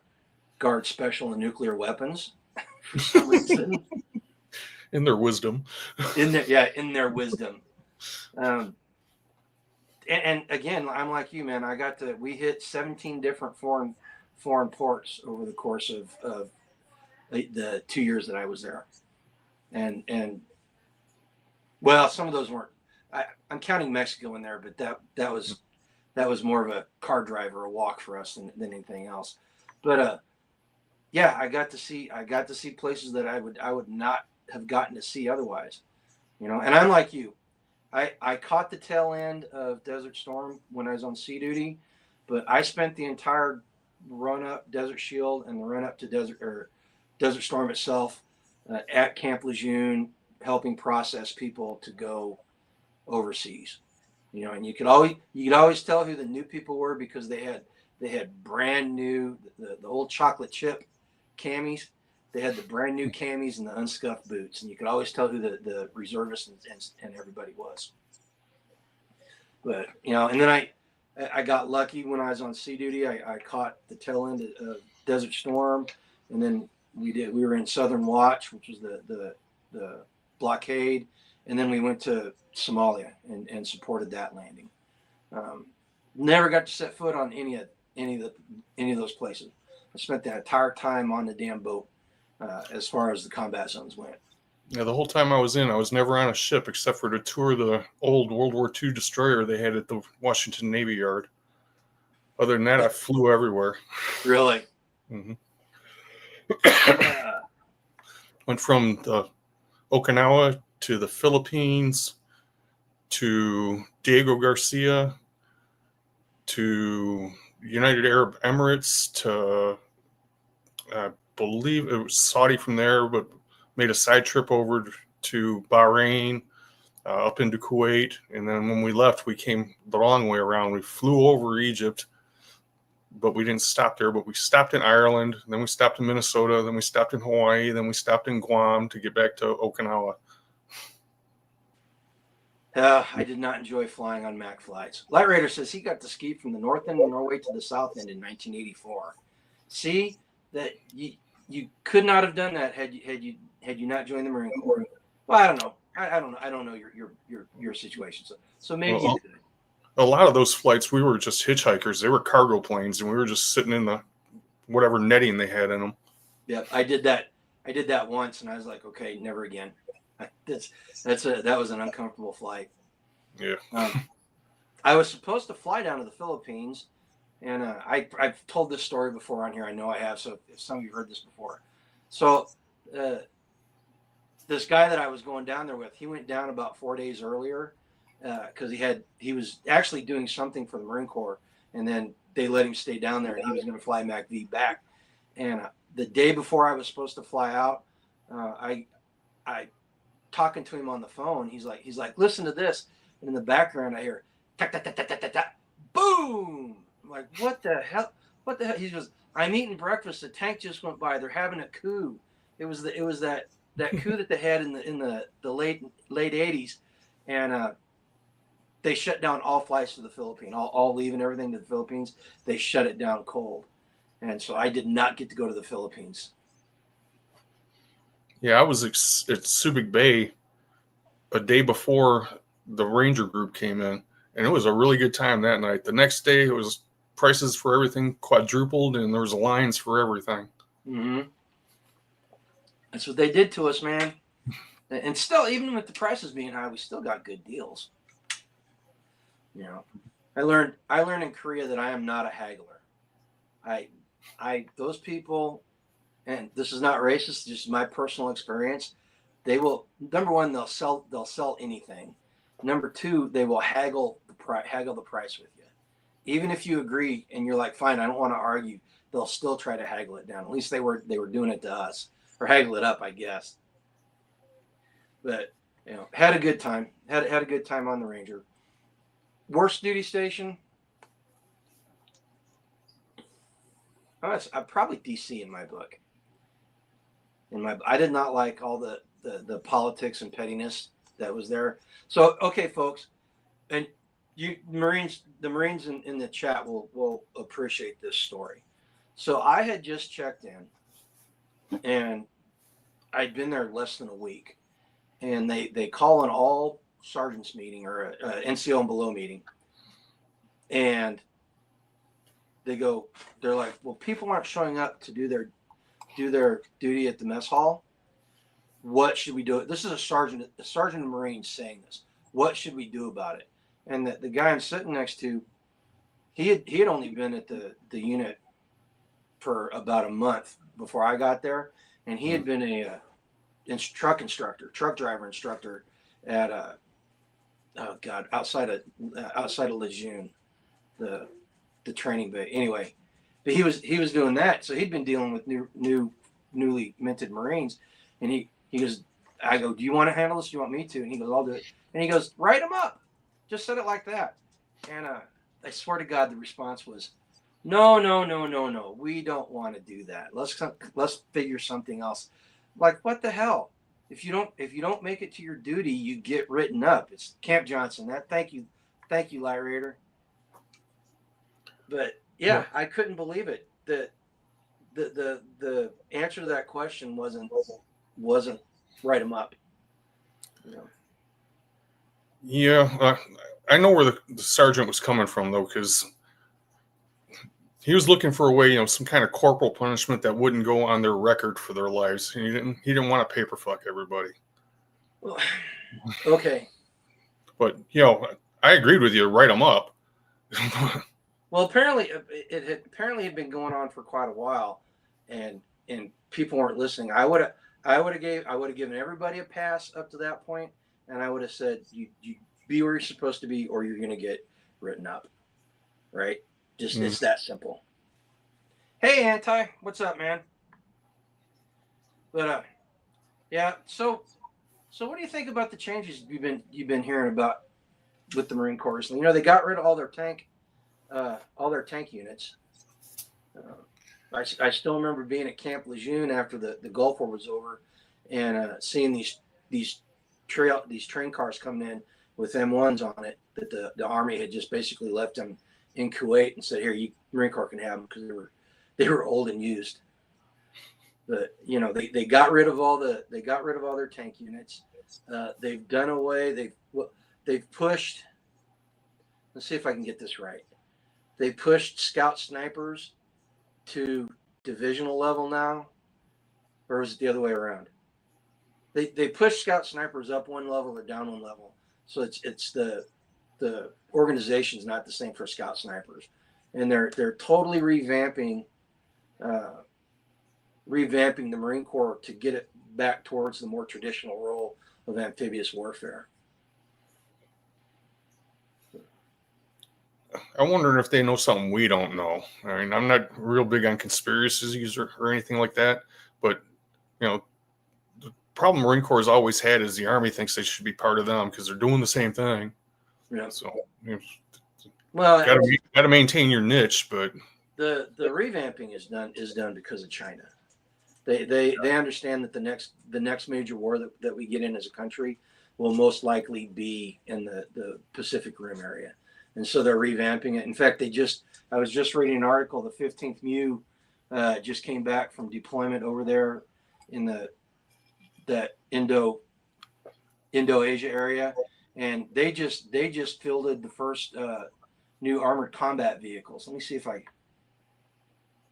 guard special and nuclear weapons. For some reason, in their wisdom. In their wisdom. and again, I'm like you, man. We hit 17 different foreign ports over the course of the 2 years that I was there, and well, some of those weren't. I'm counting Mexico in there, but that was more of a car drive or a walk for us than anything else. But yeah, I got to see places that I would not have gotten to see otherwise. You know, and I'm like you. I caught the tail end of Desert Storm when I was on sea duty, but I spent the entire run up Desert Shield and the run up to Desert Storm itself at Camp Lejeune, helping process people to go overseas. You know, and you could always tell who the new people were because they had brand new the old chocolate chip camis. They had the brand new camis and the unscuffed boots, and you could always tell who the reservists and everybody was. But you know, and then I got lucky when I was on sea duty. I caught the tail end of Desert Storm, and then we were in Southern Watch, which was the blockade, and then we went to Somalia and supported that landing. Never got to set foot on any of those places. I spent that entire time on the damn boat. As far as the combat zones went. Yeah, the whole time I was never on a ship except for to tour the old World War II destroyer they had at the Washington Navy Yard. Other than that, I flew everywhere. Really? Mm-hmm. Went from Okinawa to the Philippines to Diego Garcia to United Arab Emirates to believe it was Saudi from there, but made a side trip over to Bahrain, up into Kuwait. And then when we left, we came the long way around. We flew over Egypt, but we didn't stop there. But we stopped in Ireland, then we stopped in Minnesota, then we stopped in Hawaii, then we stopped in Guam to get back to Okinawa. I did not enjoy flying on Mac flights. Light Raider says he got to ski from the north end of Norway to the south end in 1984. See that you could not have done that had you not joined the Marine Corps. Well, I don't know. I don't know your situation. So maybe you did. A lot of those flights, we were just hitchhikers. They were cargo planes, and we were just sitting in the whatever netting they had in them. Yep, I did that once, and I was like, okay, never again. That was an uncomfortable flight. Yeah. I was supposed to fly down to the Philippines, and I've told this story before on here. I know I have. So if some of you heard this before, so this guy that I was going down there with, he went down about 4 days earlier because he was actually doing something for the Marine Corps, and then they let him stay down there, and he was going to fly MACV back. And the day before I was supposed to fly out, I talking to him on the phone. He's like, listen to this. And in the background, I hear, tack, tack, tack, tack, tack, tack, tack, boom. I'm like, what the hell? What the hell? He goes, I'm eating breakfast. The tank just went by. They're having a coup. It was that coup that they had in the late 80s, and they shut down all flights to the Philippines, all leaving everything to the Philippines. They shut it down cold, and so I did not get to go to the Philippines. Yeah, I was at Subic Bay a day before the Ranger group came in, and it was a really good time that night. The next day, it was prices for everything quadrupled, and there was lines for everything. Mm-hmm. That's what they did to us, man. And still, even with the prices being high, we still got good deals. You know, I learned in Korea that I am not a haggler. Those people. And this is not racist, just my personal experience. They will, number one, they'll sell anything. Number two, they will haggle the price with you. Even if you agree and you're like, fine, I don't want to argue, they'll still try to haggle it down. At least they were doing it to us, or haggle it up, I guess. But you know, had a good time. Had a good time on the Ranger. Worst duty station? Probably DC in my book. I did not like all the politics and pettiness that was there. So, okay, folks, and the Marines in the chat will appreciate this story. So I had just checked in, and I'd been there less than a week, and they call an all sergeants meeting or a NCO and below meeting, and they're like, well, people aren't showing up to do their duty at the mess hall. What should we do? This is a sergeant of Marines saying this. What should we do about it? And the guy I'm sitting next to, he had only been at the unit for about a month before I got there, and he had been a truck driver instructor at outside of Lejeune, the training bay. Anyway, but he was doing that, so he'd been dealing with newly minted Marines, and he goes, I go, do you want to handle this? Do you want me to? And he goes, I'll do it. And he goes, write them up. Just said it like that. And I swear to God, the response was, no. We don't want to do that. Let's figure something else. Like, what the hell? If you don't make it to your duty, you get written up. It's Camp Johnson. Thank you, Light Raider. But yeah, I couldn't believe it. The answer to that question wasn't write them up. You know? Yeah, I know where the sergeant was coming from, though, because he was looking for a way, some kind of corporal punishment that wouldn't go on their record for their lives. He didn't want to paper fuck everybody. Well, okay. But I agreed with you. Write them up. Well, apparently it had been going on for quite a while, and people weren't listening. I would have given everybody a pass up to that point, and I would have said, you be where you're supposed to be, or you're going to get written up, right? Just It's that simple. Hey, Anti, what's up, man? But yeah. So what do you think about the changes you've been hearing about with the Marine Corps? They got rid of all their tank units. I still remember being at Camp Lejeune after the Gulf War was over, and seeing these train cars coming in with M1s on it that the Army had just basically left them in Kuwait and said, "Here, you Marine Corps can have them," because they were old and used. But they got rid of all their tank units. They've done away. They've pushed. Let's see if I can get this right. They pushed scout snipers to divisional level now, or is it the other way around? They pushed scout snipers up one level or down one level, so it's the organization's not the same for scout snipers, and they're totally revamping the Marine Corps to get it back towards the more traditional role of amphibious warfare. I wonder if they know something we don't know. I mean, I'm not real big on conspiracies or anything like that, but the problem Marine Corps has always had is the Army thinks they should be part of them because they're doing the same thing. Yeah. So, well, got to maintain your niche, but the revamping is done because of China. They understand that the next major war that we get in as a country will most likely be in the Pacific Rim area. And so they're revamping it. In fact, I was just reading an article. The 15th MU just came back from deployment over there in that Indo-Asia area, and they just fielded the first new armored combat vehicles. Let me see if I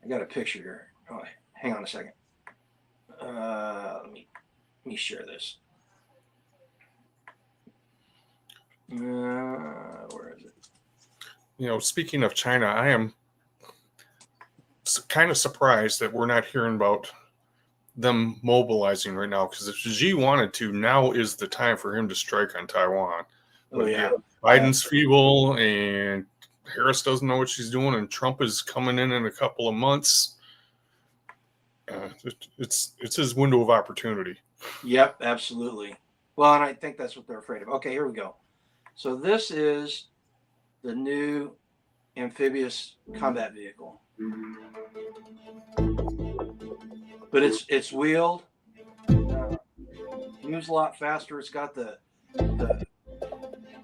got a picture here. Oh, hang on a second. Let me share this. Where is it? Speaking of China, I am kind of surprised that we're not hearing about them mobilizing right now, because if Xi wanted to, now is the time for him to strike on Taiwan. Oh, yeah. Biden's feeble, and Harris doesn't know what she's doing, and Trump is coming in a couple of months. It's his window of opportunity. Yep, absolutely. Well, and I think that's what they're afraid of. Okay, here we go. So this is the new amphibious combat vehicle, but it's wheeled, moves a lot faster. It's got the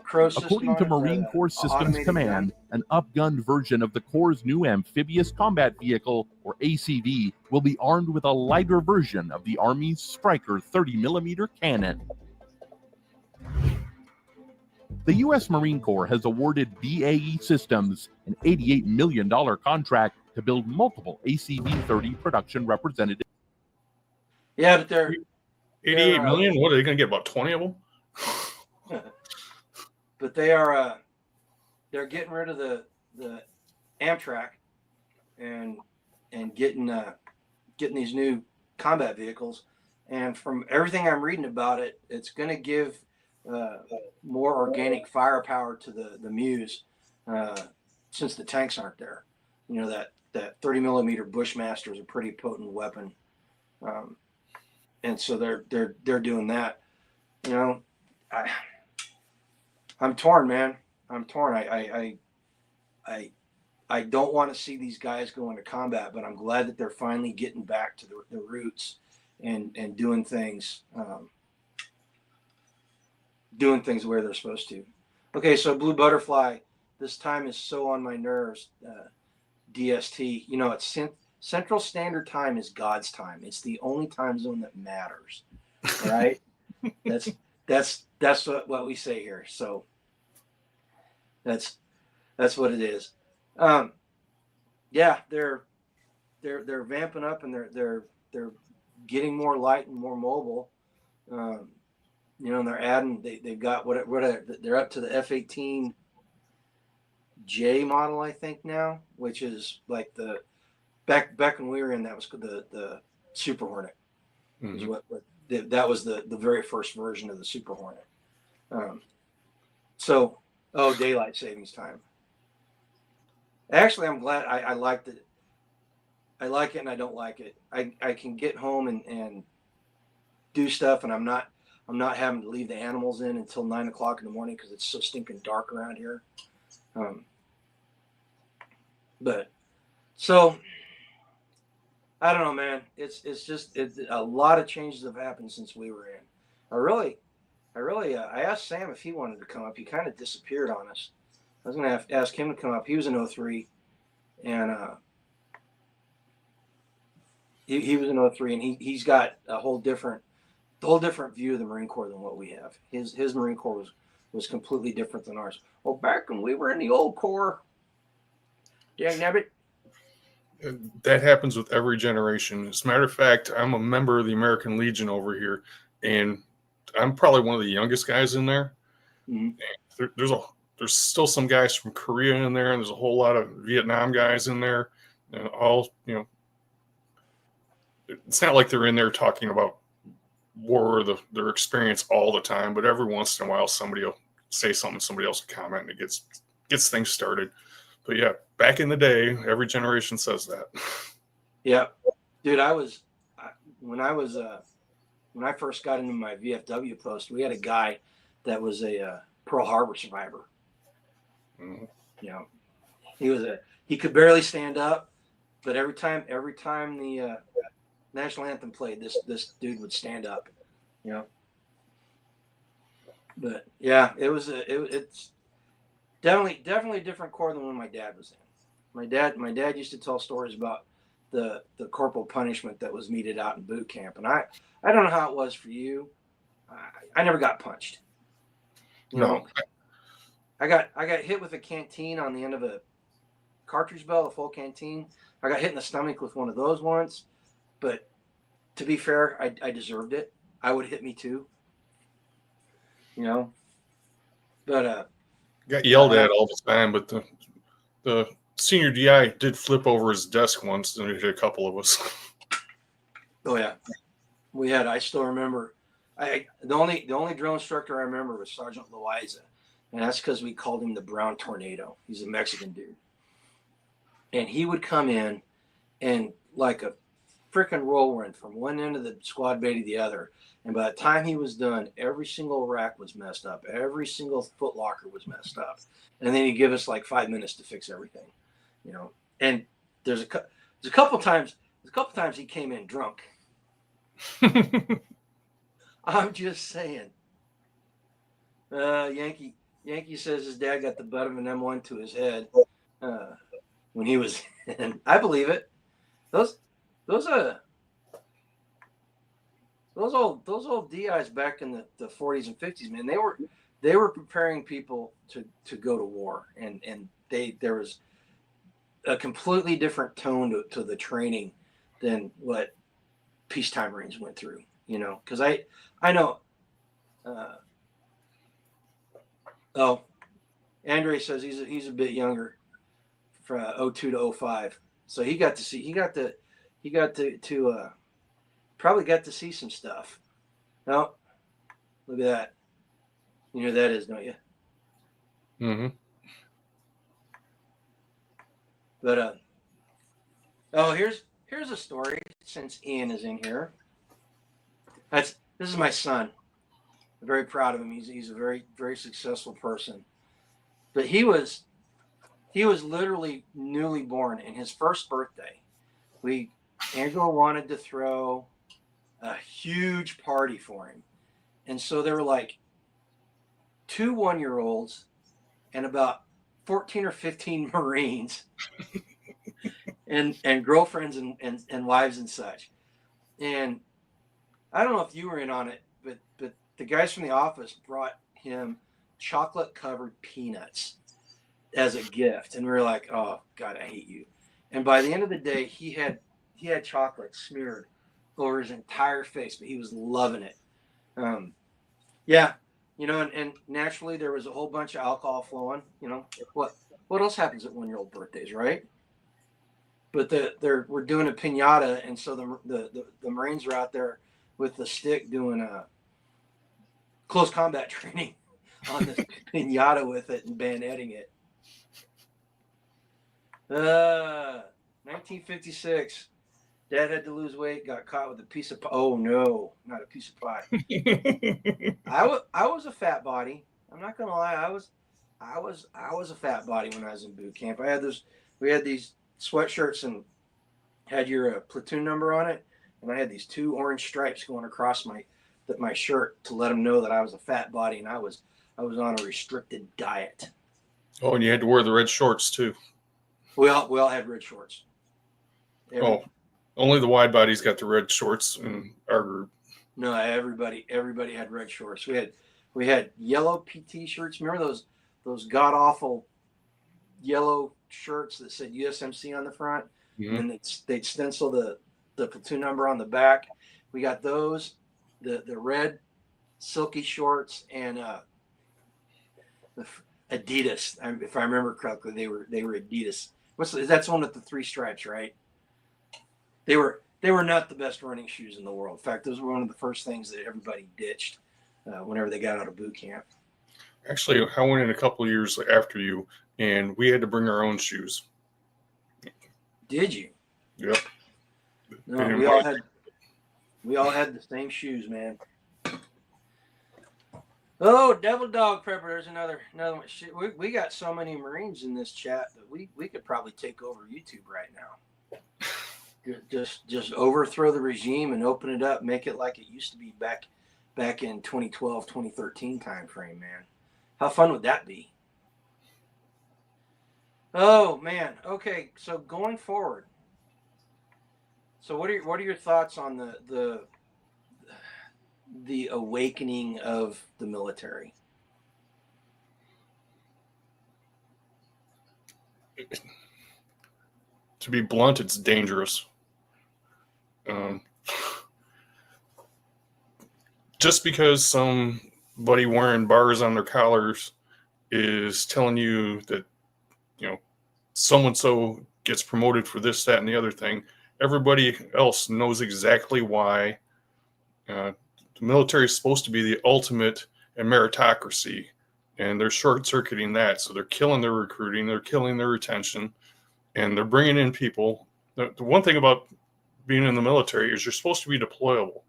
crow system. According to Marine Corps Systems Command, an upgunned version of the Corps' new amphibious combat vehicle, or ACV, will be armed with a lighter version of the Army's Stryker 30mm cannon. The U.S. Marine Corps has awarded BAE Systems an $88 million contract to build multiple ACV-30 production representatives. Yeah, but they're 88 million? What, are they going to get, about 20 of them? But they're getting rid of the Amtrak and getting these new combat vehicles. And from everything I'm reading about it, it's going to give more organic firepower to the Muse, since the tanks aren't there. You know, that 30 millimeter Bushmaster is a pretty potent weapon, and so they're doing that. You know, I'm torn, man. I'm torn. I don't want to see these guys go into combat, but I'm glad that they're finally getting back to the roots and doing things where they're supposed to. Okay, so Blue Butterfly, this time is so on my nerves. DST, you know, it's Central Standard Time is God's time. It's the only time zone that matters, right? that's what we say here. So that's what it is. Yeah, they're vamping up, and they're getting more light and more mobile. You know, and they're adding. They've got they're up to the F-18J model, I think now, which is like the back when we were in, that was the Super Hornet. Mm-hmm. That was the very first version of the Super Hornet. Daylight savings time. Actually, I'm glad. I liked it. I like it and I don't like it. I can get home and do stuff, and I'm not having to leave the animals in until 9 o'clock in the morning because it's so stinking dark around here. But so I don't know, man. It's a lot of changes have happened since we were in. I asked Sam if he wanted to come up. He kind of disappeared on us. I was going to ask him to come up. He was in 03, and he was in 03, and he's got a whole different view of the Marine Corps than what we have. His Marine Corps was completely different than ours. Well, back when we were in the old Corps, dang nabbit. That happens with every generation. As a matter of fact, I'm a member of the American Legion over here, and I'm probably one of the youngest guys in there. Mm-hmm. There's still some guys from Korea in there, and there's a whole lot of Vietnam guys in there, and all, you know, it's not like they're in there talking about war or their experience all the time, but every once in a while somebody will say something, somebody else will comment, and it gets things started. But yeah, back in the day, every generation says that. Yeah, dude, when I first got into my VFW post, we had a guy that was a Pearl Harbor survivor. Mm-hmm. You know, he could barely stand up, but every time the national anthem played, this dude would stand up. You know, but yeah, it's definitely a different Corps than when my dad was in. My dad used to tell stories about the corporal punishment that was meted out in boot camp, and I don't know how it was for you. I never got punched. You know, I got hit with a canteen on the end of a cartridge belt, a full canteen. I got hit in the stomach with one of those once, but to be fair, I deserved it. I would hit me too. You know, but got yelled at all the time. But the senior DI did flip over his desk once, and it hit a couple of us. Oh yeah, we had. I still remember. The only drill instructor I remember was Sergeant Loaiza, and that's because we called him the Brown Tornado. He's a Mexican dude, and he would come in and like a freaking whirlwind from one end of the squad bay to the other. And by the time he was done, every single rack was messed up. Every single foot locker was messed up. And then he'd give us like 5 minutes to fix everything, you know. And there's a couple times he came in drunk. I'm just saying. Yankee says his dad got the butt of an M1 to his head when he was in. I believe it. Those old DIs back in the 40s and 50s, man, they were preparing people to go to war, and there was a completely different tone to the training than what peacetime Marines went through. You know, because I know. Oh, Andre says he's a bit younger, from 02 to 05, so he got to probably got to see some stuff. No, look at that. You know who that is, don't you? Mm-hmm. But oh, here's a story, since Ian is in here. This is my son. I'm very proud of him. He's a very, very successful person. But he was literally newly born, in his first birthday. Angela wanted to throw a huge party for him. And so there were like 2 1-year-olds and about 14 or 15 Marines and girlfriends and wives and such. And I don't know if you were in on it, but the guys from the office brought him chocolate covered peanuts as a gift. And we were like, oh God, I hate you. And by the end of the day, he had chocolate smeared over his entire face, but he was loving it. Yeah, you know, and naturally there was a whole bunch of alcohol flowing. You know, what else happens at 1-year-old birthdays, right? But we're doing a piñata, and so the Marines are out there with the stick doing a close combat training on the piñata with it and bayoneting it. 1956. Dad had to lose weight, got caught with a piece of pie. Oh no, not a piece of pie. I was a fat body. I'm not gonna lie. I was a fat body when I was in boot camp. We had these sweatshirts and had your platoon number on it, and I had these 2 orange stripes going across my shirt to let them know that I was a fat body, and I was on a restricted diet. Oh, and you had to wear the red shorts too. We all had red shorts. Only the wide bodies got the red shorts in our group. No, everybody had red shorts. We had yellow PT shirts. Remember those god awful yellow shirts that said USMC on the front, Mm-hmm. and then they'd stencil the platoon number on the back. We got those, the red silky shorts, and Adidas. If I remember correctly, they were Adidas. That's one with the 3 stripes, right? They were not the best running shoes in the world. In fact, those were one of the first things that everybody ditched whenever they got out of boot camp. Actually, I went in a couple of years after you, and we had to bring our own shoes. Did you? Yep. No, we all had the same shoes, man. Oh, Devil Dog Prepper, there's another one. Shit, we got so many Marines in this chat that we could probably take over YouTube right now. Just overthrow the regime and open it up, make it like it used to be back in 2012, 2013 time frame, man. How fun would that be? Oh man. Okay, so going forward. So what are your thoughts on the awakening of the military? To be blunt, it's dangerous. Just because somebody wearing bars on their collars is telling you that, you know, so-and-so gets promoted for this, that, and the other thing, everybody else knows exactly why. The military is supposed to be the ultimate in meritocracy, and they're short-circuiting that. So they're killing their recruiting, they're killing their retention, and they're bringing in people. The one thing about being in the military is you're supposed to be deployable.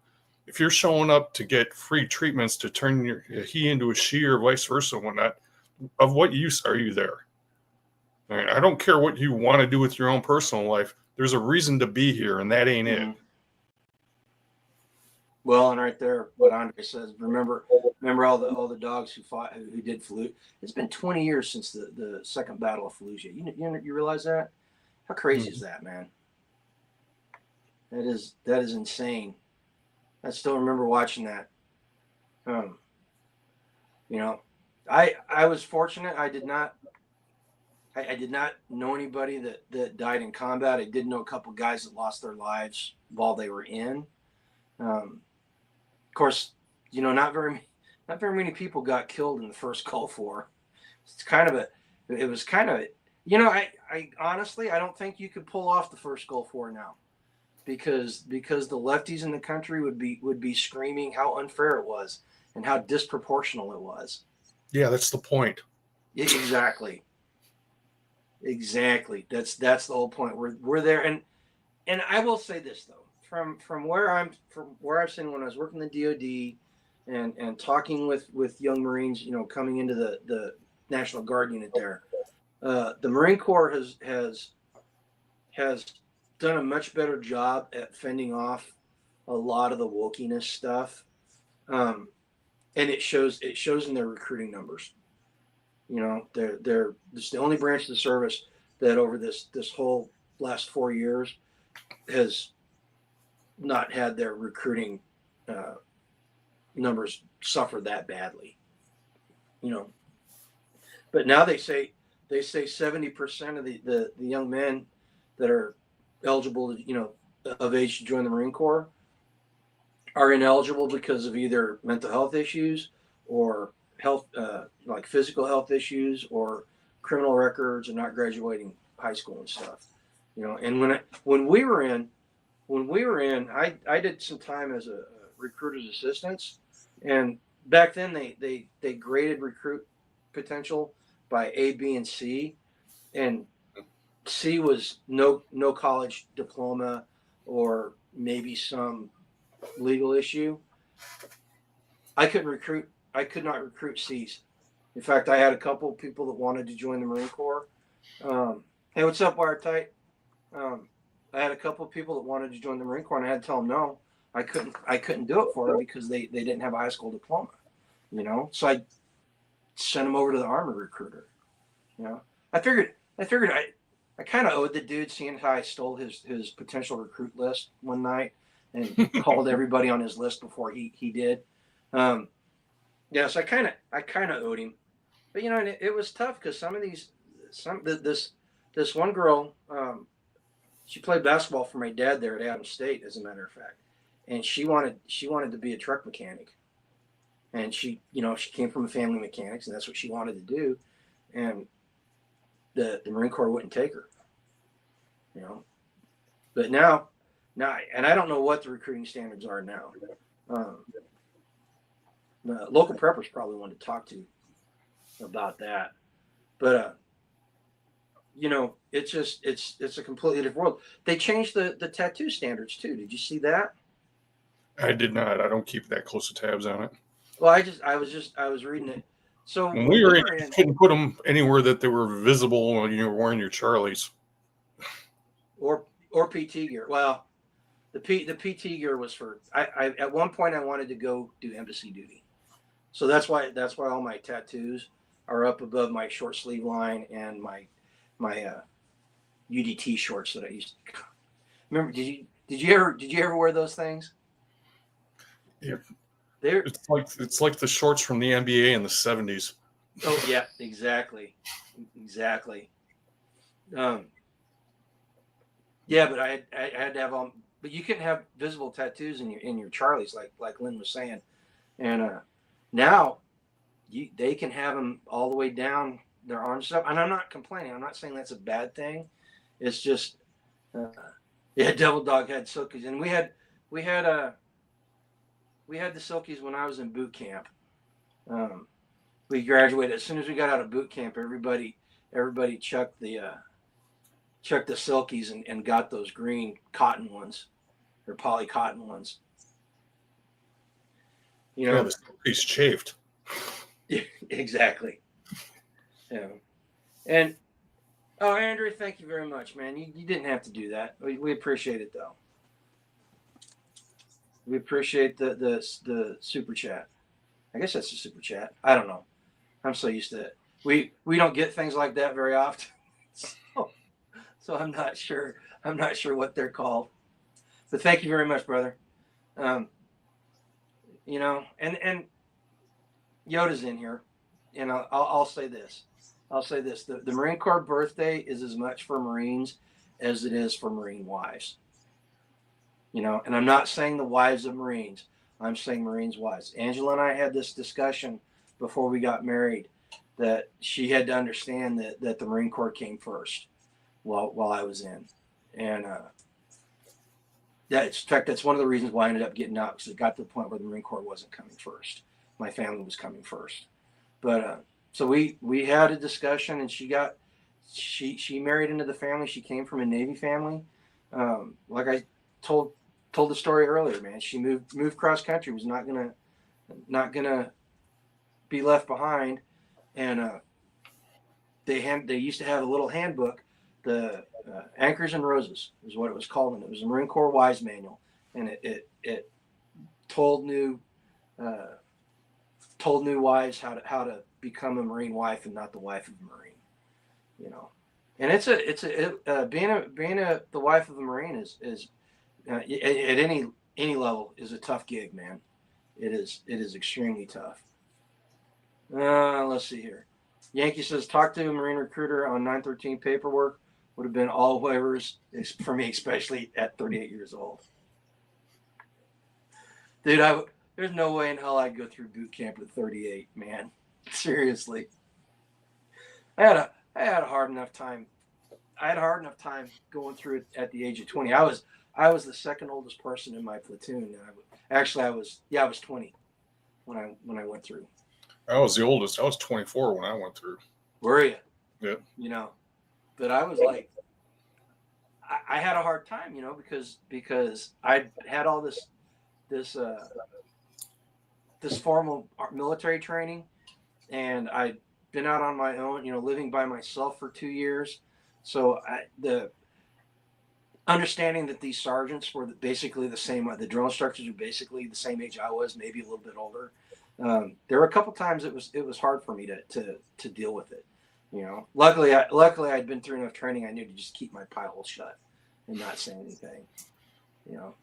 If you're showing up to get free treatments to turn he into a she or vice versa and whatnot, of what use are you there? I mean, I don't care what you want to do with your own personal life. There's a reason to be here, and that ain't it. Well, and right there, what Andre says, remember all the dogs who did Fallujah. It's been 20 years since the second battle of Fallujah. You realize that? How crazy is that, man? That is insane. I still remember watching that. You know, I was fortunate. I did not know anybody that died in combat. I did know a couple guys that lost their lives while they were in. Of course, not very many people got killed in the first Gulf War. It was kind of, I honestly, I don't think you could pull off the first Gulf War now, because the lefties in the country would be screaming how unfair it was and how disproportional it was. Yeah, that's the point. Exactly. That's the whole point. We're there, and I will say this though, from where I've seen when I was working the DoD and talking with young Marines, coming into the National Guard unit there, the Marine Corps has done a much better job at fending off a lot of the wokeness stuff, and it shows in their recruiting numbers. They're just the only branch of the service that over this whole last 4 years has not had their recruiting numbers suffer that badly. But now they say 70% of the young men that are eligible, of age to join the Marine Corps are ineligible because of either mental health issues or health, like physical health issues or criminal records and not graduating high school and stuff. And when we were in, I did some time as a recruiter's assistant, and back then they graded recruit potential by A, B, and C, and C was no college diploma or maybe some legal issue. I could not recruit C's. In fact, I had a couple of people that wanted to join the Marine Corps. Hey, what's up, Wiretite? I had a couple of people that wanted to join the Marine Corps, and I had to tell them no. I couldn't do it for them because they didn't have a high school diploma. So I sent them over to the Army recruiter. I figured I kind of owed the dude, seeing how I stole his potential recruit list one night and called everybody on his list before he did. So I kind of owed him, but it was tough because this one girl, she played basketball for my dad there at Adams State, as a matter of fact, and she wanted to be a truck mechanic, and she came from a family of mechanics, and that's what she wanted to do, and the Marine Corps wouldn't take her, but now, and I don't know what the recruiting standards are now. The local preppers probably wanted to talk to about that, but it's a completely different world. They changed the tattoo standards too. Did you see that? I did not. I don't keep that close of tabs on it. Well, I was reading it. So when we were in, you couldn't put them anywhere that they were visible when you were wearing your Charlies or PT gear. Well, the PT gear was for I at one point I wanted to go do embassy duty, so that's why all my tattoos are up above my short sleeve line and my UDT shorts that I used to remember. Did you ever wear those things? Yeah. It's like the shorts from the NBA in the 70s. Oh yeah, exactly. Yeah, but I had to have all. But you couldn't have visible tattoos in your Charlies, like Lynn was saying, and now they can have them all the way down their arms stuff. And I'm not complaining. I'm not saying that's a bad thing. It's just, Devil Dog had silkies, and we had the silkies when I was in boot camp. We graduated as soon as we got out of boot camp. Everybody chucked the silkies and got those green cotton ones, or poly cotton ones. The silkies chafed. Yeah, exactly. Yeah. And Andrew, thank you very much, man. You didn't have to do that. We appreciate it though. We appreciate the super chat. I guess that's a super chat. I don't know. I'm so used to it. We don't get things like that very often. So I'm not sure what they're called. But thank you very much, brother. And Yoda's in here. and I'll say this. I'll say this. The Marine Corps birthday is as much for Marines as it is for Marine wives. You know, and I'm not saying the wives of Marines. I'm saying Marines' wives. Angela and I had this discussion before we got married that she had to understand that the Marine Corps came first while I was in. And in fact, that's one of the reasons why I ended up getting out, because it got to the point where the Marine Corps wasn't coming first. My family was coming first. But so we had a discussion, and she married into the family. She came from a Navy family. Like I told the story earlier, man. She moved cross country, was not gonna be left behind, and they used to have a little handbook, the Anchors and Roses is what it was called, and it was a Marine Corps Wives Manual, and it told new wives how to become a Marine wife and not the wife of a Marine, you know. And being the wife of a Marine is at any level is a tough gig, man. It is extremely tough. Let's see here. Yankee says, talk to a Marine recruiter on 913 paperwork. Would have been all waivers for me, especially at 38 years old. Dude, there's no way in hell I'd go through boot camp at 38, man. Seriously. I had a hard enough time. I had a hard enough time going through it at the age of 20. I was the second oldest person in my platoon. I was 20 when I went through. I was the oldest. I was 24 when I went through. Were you? Yeah. You know, but I was like, I had a hard time, you know, because I had all this formal military training, and I'd been out on my own, you know, living by myself for 2 years. So the understanding that these sergeants were basically the same, the drill instructors were basically the same age I was, maybe a little bit older. There were a couple times it was hard for me to deal with it. You know, luckily I'd been through enough training. I knew to just keep my pie hole shut and not say anything. You know.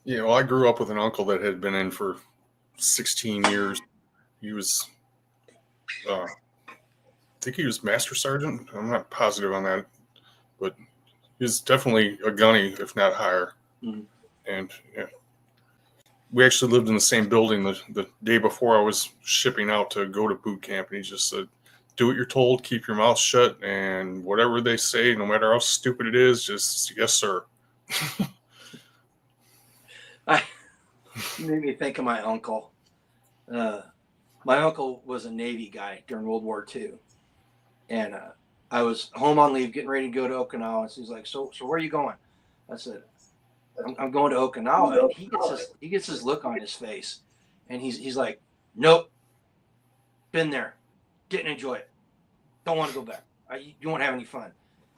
Yeah, well, I grew up with an uncle that had been in for 16 years. He was, I think he was master sergeant. I'm not positive on that, but he was definitely a gunny, if not higher. Mm-hmm. And yeah, we actually lived in the same building the day before I was shipping out to go to boot camp, and he just said, do what you're told, keep your mouth shut, and whatever they say, no matter how stupid it is, just yes, sir. You made me think of my uncle. My uncle was a Navy guy during World War II, and I was home on leave, getting ready to go to Okinawa. And so he's like, "So where are you going?" I said, "I'm going to Okinawa." And he gets his look on his face, and he's like, "Nope, been there, didn't enjoy it, don't want to go back. You won't have any fun."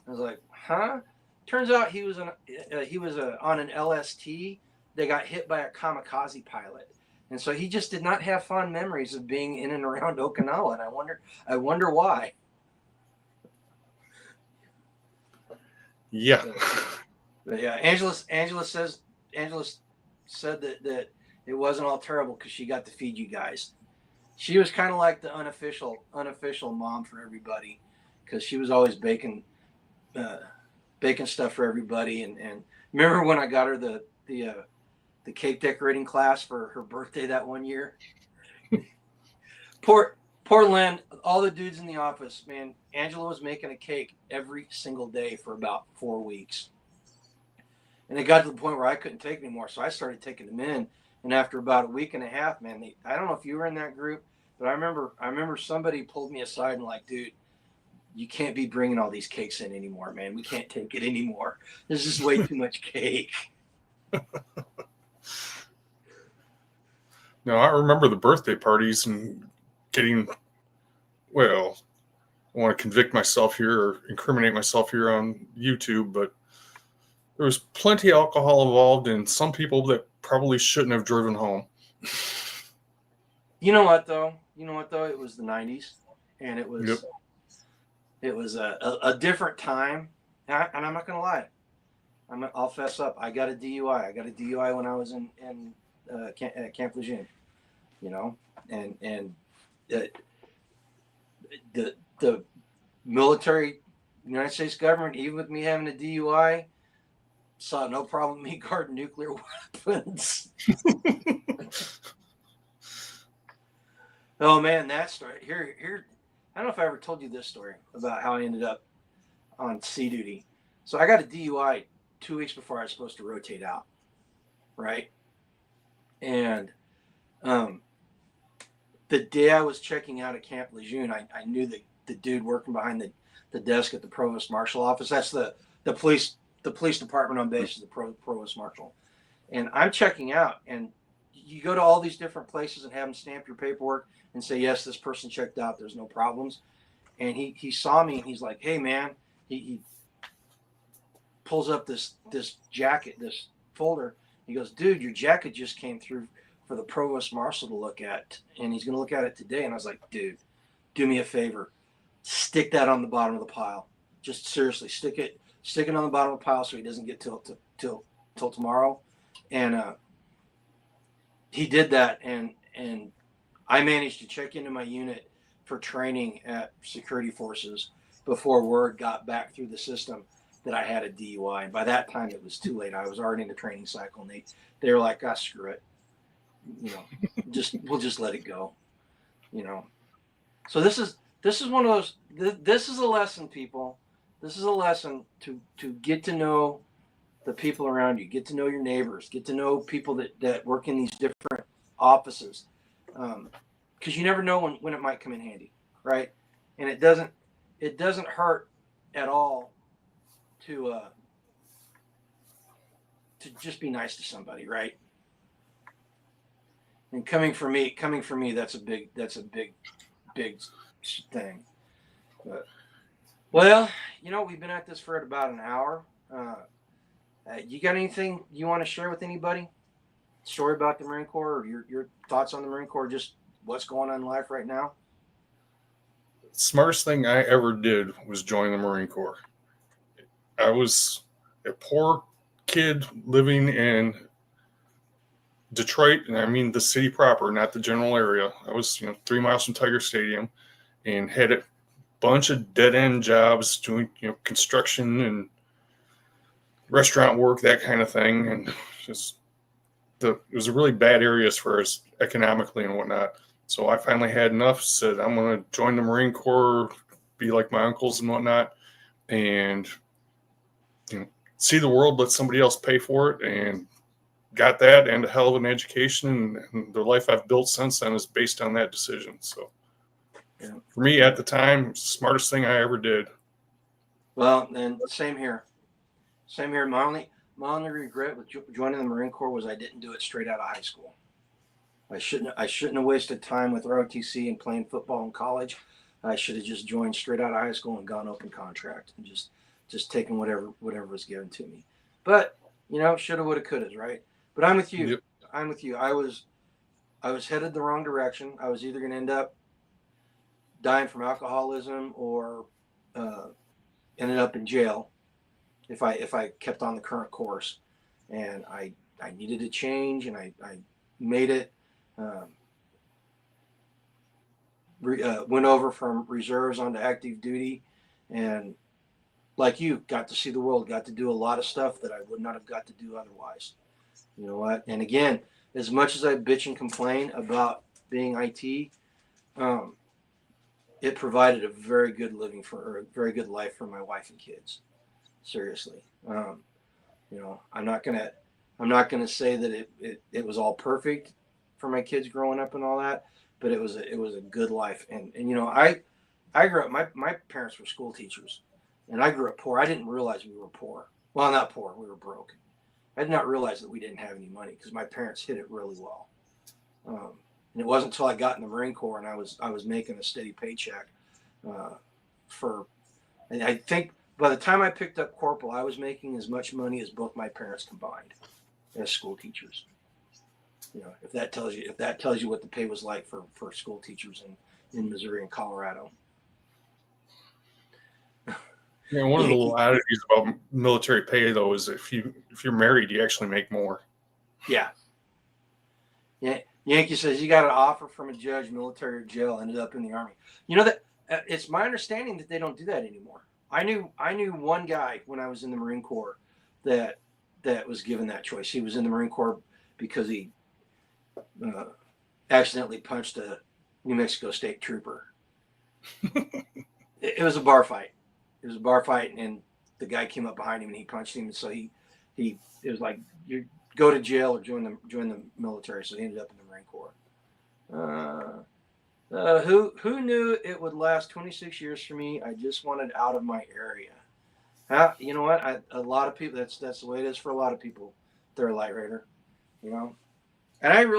I was like, "Huh?" Turns out he was on an LST. They got hit by a kamikaze pilot, and so he just did not have fond memories of being in and around Okinawa. And I wonder why. Yeah. But yeah, Angela said that it wasn't all terrible because she got to feed you guys. She was kind of like the unofficial mom for everybody, because she was always baking stuff for everybody. And remember when I got her the cake decorating class for her birthday that one year? Poor Len, all the dudes in the office, man. Angela was making a cake every single day for about 4 weeks. And it got to the point where I couldn't take anymore, so I started taking them in. And after about a week and a half, man, I don't know if you were in that group, but I remember somebody pulled me aside and like, dude, you can't be bringing all these cakes in anymore, man. We can't take it anymore. There's just way too much cake. No, I remember the birthday parties and getting, well, I want to convict myself here or incriminate myself here on YouTube, but there was plenty of alcohol involved and some people that probably shouldn't have driven home. You know what though? It was the 90s, and it was a different time. And I'm not going to lie. I'll fess up. I got a DUI. I got a DUI when I was in Camp Lejeune, you know, and the military, United States government, even with me having a DUI, saw no problem me guarding nuclear weapons. Oh man, that story here. I don't know if I ever told you this story about how I ended up on sea duty. So I got a DUI 2 weeks before I was supposed to rotate out, right? And the day I was checking out at Camp Lejeune, I knew the dude working behind the desk at the provost marshal office. That's the police department on base is the provost marshal. And I'm checking out, and you go to all these different places and have them stamp your paperwork and say, yes, this person checked out, there's no problems. And he saw me and he's like, hey man, he pulls up this jacket, this folder. He goes, dude, your jacket just came through for the provost marshal to look at, and he's going to look at it today. And I was like, dude, do me a favor, stick that on the bottom of the pile. Just seriously, stick it on the bottom of the pile so he doesn't get till tomorrow. And he did that, and I managed to check into my unit for training at security forces before word got back through the system that I had a DUI. And by that time, it was too late. I was already in the training cycle, and they were like, "Ah, screw it, we'll just let it go." So this is one of those. This is a lesson, people. This is a lesson to get to know the people around you, get to know your neighbors, get to know people that work in these different offices, because you never know when it might come in handy, right? And it doesn't hurt at all to just be nice to somebody, right? And coming from me, that's a big thing. But, well, we've been at this for about an hour. You got anything you want to share with anybody? Story about the Marine Corps, or your thoughts on the Marine Corps, just what's going on in life right now? Smartest thing I ever did was join the Marine Corps. I was a poor kid living in Detroit, and I mean the city proper, not the general area. I was 3 miles from Tiger Stadium, and had a bunch of dead-end jobs doing construction and restaurant work, that kind of thing, and it was a really bad area as far as economically and whatnot. So I finally had enough, said I'm going to join the Marine Corps, be like my uncles and whatnot, and see the world, let somebody else pay for it, and got that, and a hell of an education, and the life I've built since then is based on that decision. So for me at the time, it's the smartest thing I ever did. Well, then same here. My only regret with joining the Marine Corps was I didn't do it straight out of high school. I shouldn't have wasted time with ROTC and playing football in college. I should have just joined straight out of high school and gone open contract and just taken whatever was given to me. But shoulda, woulda, coulda, right? But I'm with you. Yep. I'm with you. I was headed the wrong direction. I was either going to end up dying from alcoholism or ended up in jail if I kept on the current course. And I needed a change, and I made it. Went over from reserves onto active duty, and like you, got to see the world, got to do a lot of stuff that I would not have got to do otherwise. You know what? And again, as much as I bitch and complain about being IT, it provided a very good a very good life for my wife and kids. Seriously. I'm not gonna say that it was all perfect for my kids growing up and all that, but it was a good life. And I grew up, my parents were school teachers, and I grew up poor. I didn't realize we were poor. Well, not poor, we were broke. I did not realize that we didn't have any money because my parents hid it really well. And it wasn't until I got in the Marine Corps and I was making a steady paycheck and I think by the time I picked up corporal, I was making as much money as both my parents combined as school teachers. If that tells you what the pay was like for school teachers in Missouri and Colorado. One of the little oddities about military pay, though, is if you're married, you actually make more. Yeah. Yankee says you got an offer from a judge, military or jail, ended up in the Army. it's my understanding that they don't do that anymore. I knew one guy when I was in the Marine Corps that was given that choice. He was in the Marine Corps because he accidentally punched a New Mexico State trooper. It was a bar fight. It was a bar fight, and the guy came up behind him and he punched him. And so he it was like, you go to jail or join the military. So he ended up in the Marine Corps. Who knew it would last 26 years for me? I just wanted out of my area. You know what? A lot of people, that's the way it is for a lot of people. They're a light raider, you know. And I'm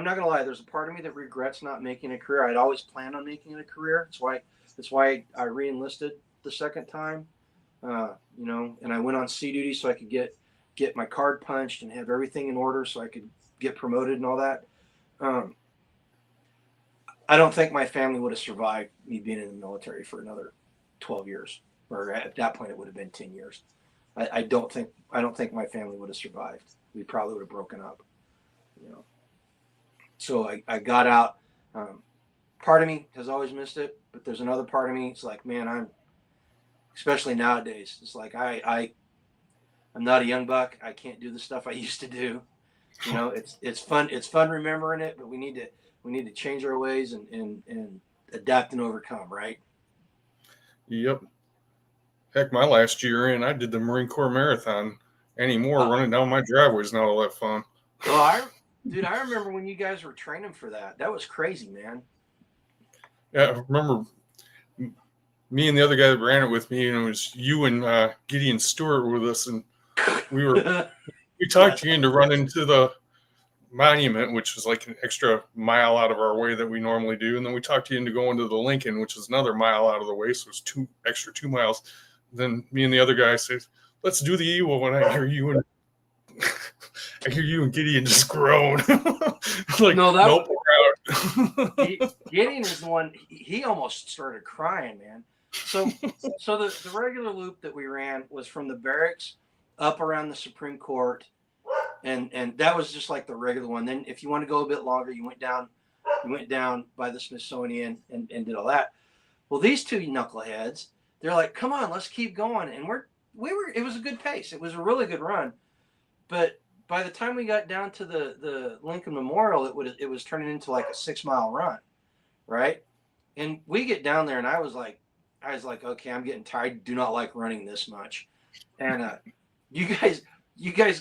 not gonna lie. There's a part of me that regrets not making a career. I'd always planned on making it a career. That's why I re-enlisted the second time. You know, and I went on sea duty so I could get my card punched and have everything in order so I could get promoted and all that. I don't think my family would have survived me being in the military for another 12 years, or at that point it would have been 10 years. I don't think my family would have survived. We probably would have broken up, you know. So I got out. Part of me has always missed it, but there's another part of me. It's like, man, especially nowadays, it's like I'm not a young buck. I can't do the stuff I used to do. You know, it's fun. It's fun remembering it, but we need to change our ways and adapt and overcome. Right. Yep. Heck, my last year in, I did the Marine Corps Marathon. Anymore, running down my driveway is not all that fun. Well, I remember when you guys were training for that. That was crazy, man. Yeah, I remember me and the other guy that ran it with me, and it was you and Gideon Stewart were with us, and we talked you into running to the monument, which was like an extra mile out of our way that we normally do, and then we talked you into going to the Lincoln, which is another mile out of the way, so it's 2 miles. Then me and the other guy said, "Let's do the Ewo," and I hear you and Gideon just groan. Like, no, nope, we're out. Gideon is the one. He almost started crying, man. So the regular loop that we ran was from the barracks up around the Supreme Court, and that was just like the regular one. Then if you want to go a bit longer, you went down by the Smithsonian and did all that. Well, these two knuckleheads, they're like, "Come on, let's keep going," and we were. It was a good pace. It was a really good run, but by the time we got down to the Lincoln Memorial, it was turning into like a 6 mile run, right? And we get down there, and I was like, okay, I'm getting tired. I do not like running this much. And you guys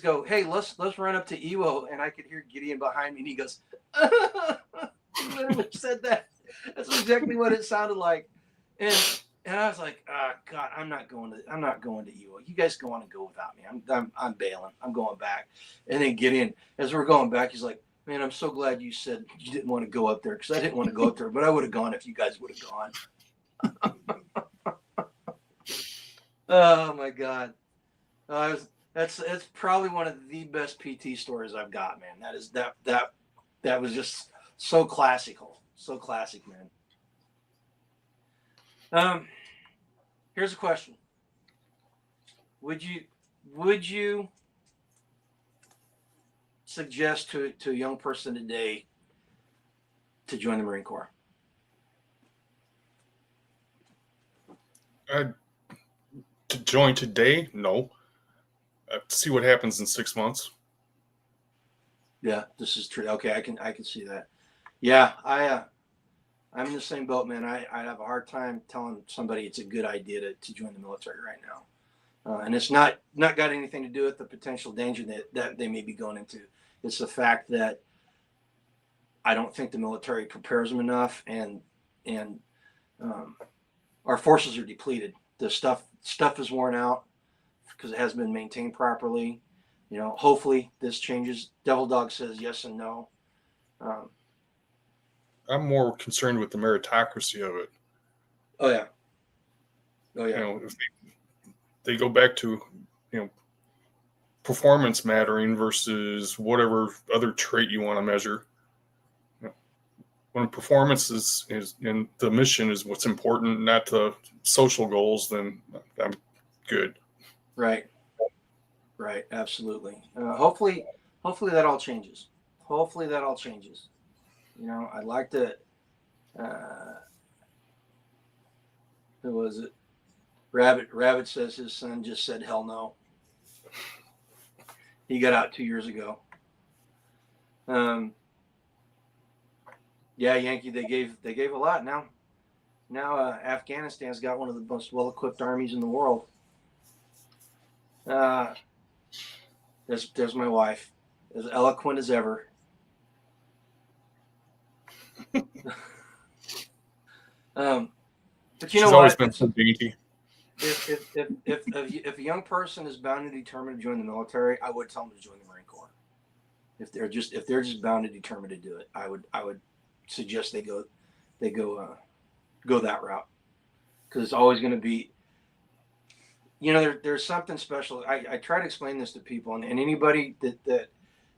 go, hey, let's run up to Ewo, and I could hear Gideon behind me, and he goes, he literally said that. That's exactly what it sounded like. And I was like, God, I'm not going to Ewo. You guys go on and go without me. I'm bailing. I'm going back. And then Gideon, as we're going back, he's like, man, I'm so glad you said you didn't want to go up there, because I didn't want to go up there, but I would have gone if you guys would have gone. Oh my God. That's probably one of the best PT stories I've got, man. That was just so classical. So classic, man. Here's a question. Would you suggest to a young person today to join the Marine Corps? To join today? No. See what happens in 6 months. Yeah, this is true. Okay, I can see that. Yeah, I'm in the same boat, man. I have a hard time telling somebody it's a good idea to join the military right now. And it's not got anything to do with the potential danger that they may be going into. It's the fact that I don't think the military prepares them enough, and our forces are depleted. The stuff is worn out because it hasn't been maintained properly. You know, hopefully this changes. Devil Dog says yes and no. I'm more concerned with the meritocracy of it. Oh yeah. You know, if they go back to, you know, performance mattering versus whatever other trait you want to measure. You know, when performance is and the mission is what's important, not the social goals, then I'm good. Right. Absolutely. Hopefully that all changes. You know, I'd like to Who was it? Rabbit says his son just said hell no. He got out 2 years ago. Yeah, Yankee, they gave a lot. Now Afghanistan's got one of the most well-equipped armies in the world. There's my wife, as eloquent as ever. But you know She's what? always been so dainty. If a young person is bound and determined to join the military, I would tell them to join the Marine Corps. If they're just bound and determined to do it, I would suggest they go that route, because it's always going to be, there's something special. I try to explain this to people, and anybody that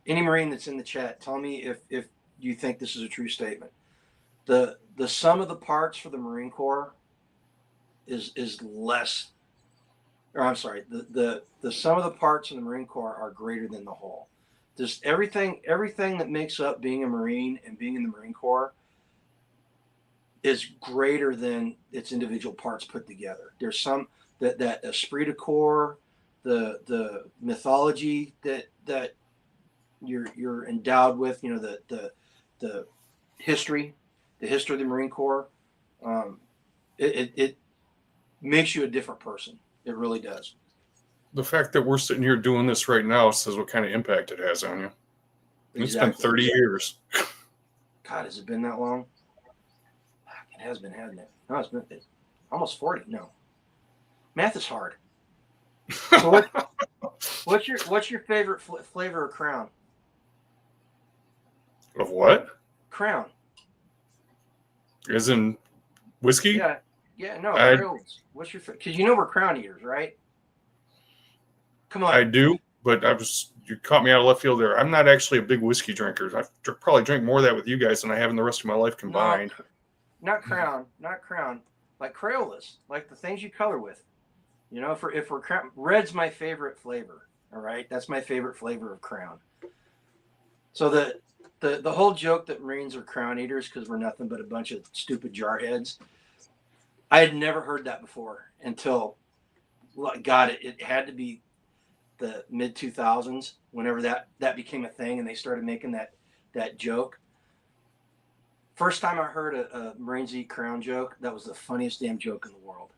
any Marine that's in the chat, tell me if you think this is a true statement. The sum of the parts for the Marine Corps is less, or I'm sorry, the sum of the parts in the Marine Corps are greater than the whole. Just everything that makes up being a Marine and being in the Marine Corps is greater than its individual parts put together. There's some that esprit de corps, the mythology that you're endowed with, the history of the Marine Corps. It makes you a different person. It really does. The fact that we're sitting here doing this right now says what kind of impact it has on you. Exactly. It's been 30 years. God, has it been that long? It has been, hasn't it? No, it's been almost 40. No, math is hard. So what's your favorite flavor of Crown? Of what? Crown. As in whiskey? Yeah. No, Creoles. What's your? Because we're Crown eaters, right? Come on. I do, but you caught me out of left field there. I'm not actually a big whiskey drinker. I probably drink more of that with you guys than I have in the rest of my life combined. No, not Crown. Like Crayolas, like the things you color with. If we're Crown, red's my favorite flavor. All right, that's my favorite flavor of Crown. So the whole joke that Marines are Crown eaters because we're nothing but a bunch of stupid jarheads. I had never heard that before until, God, it had to be the mid 2000s, whenever that became a thing and they started making that joke. First time I heard a Marines eat Crown joke, that was the funniest damn joke in the world.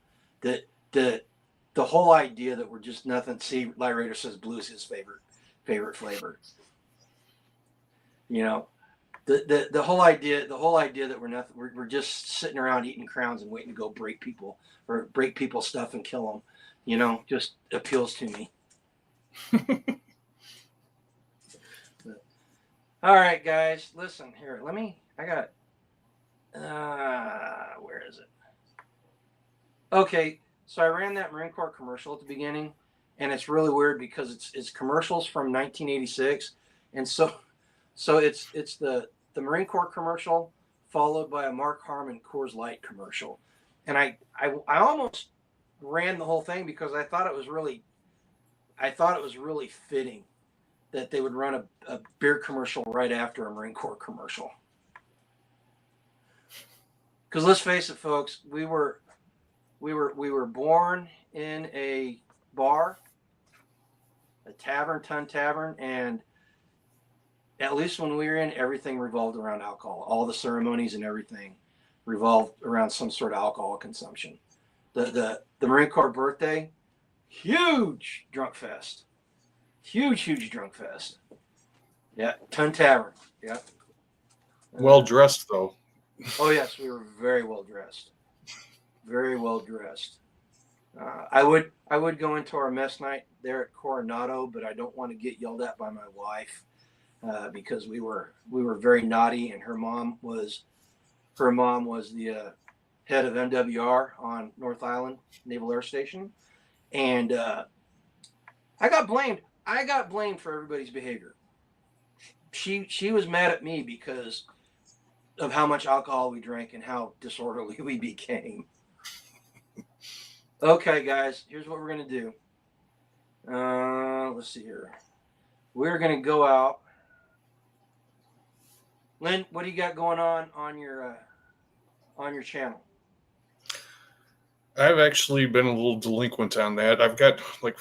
The whole idea that we're just nothing. See, Light Raider says blue is his favorite flavor. The whole idea that we're nothing. We're just sitting around eating Crowns and waiting to go break people's stuff and kill them. Just appeals to me. All right, guys, listen here. I got. Where is it? Okay, so I ran that Marine Corps commercial at the beginning, and it's really weird because it's commercials from 1986, and so it's the Marine Corps commercial followed by a Mark Harmon Coors Light commercial, and I almost ran the whole thing because I thought it was really fitting that they would run a beer commercial right after a Marine Corps commercial. Because let's face it, folks, we were born in a bar, a tavern, Ton Tavern, and at least when we were in, everything revolved around alcohol. All the ceremonies and everything revolved around some sort of alcohol consumption. The Marine Corps Birthday, huge drunk fest. Huge drunk fest. Yeah, Ton Tavern. Yeah. Well dressed, though. Oh, yes, we were very well dressed. Very well dressed. I would go into our mess night there at Coronado, but I don't want to get yelled at by my wife because we were very naughty, and her mom was the head of MWR on North Island Naval Air Station, and I got blamed. I got blamed for everybody's behavior. She was mad at me because of how much alcohol we drank and how disorderly we became. Okay, guys, here's what we're going to do. Let's see here. We're going to go out. Lynn, what do you got going on your on your channel? I've actually been a little delinquent on that. I've got like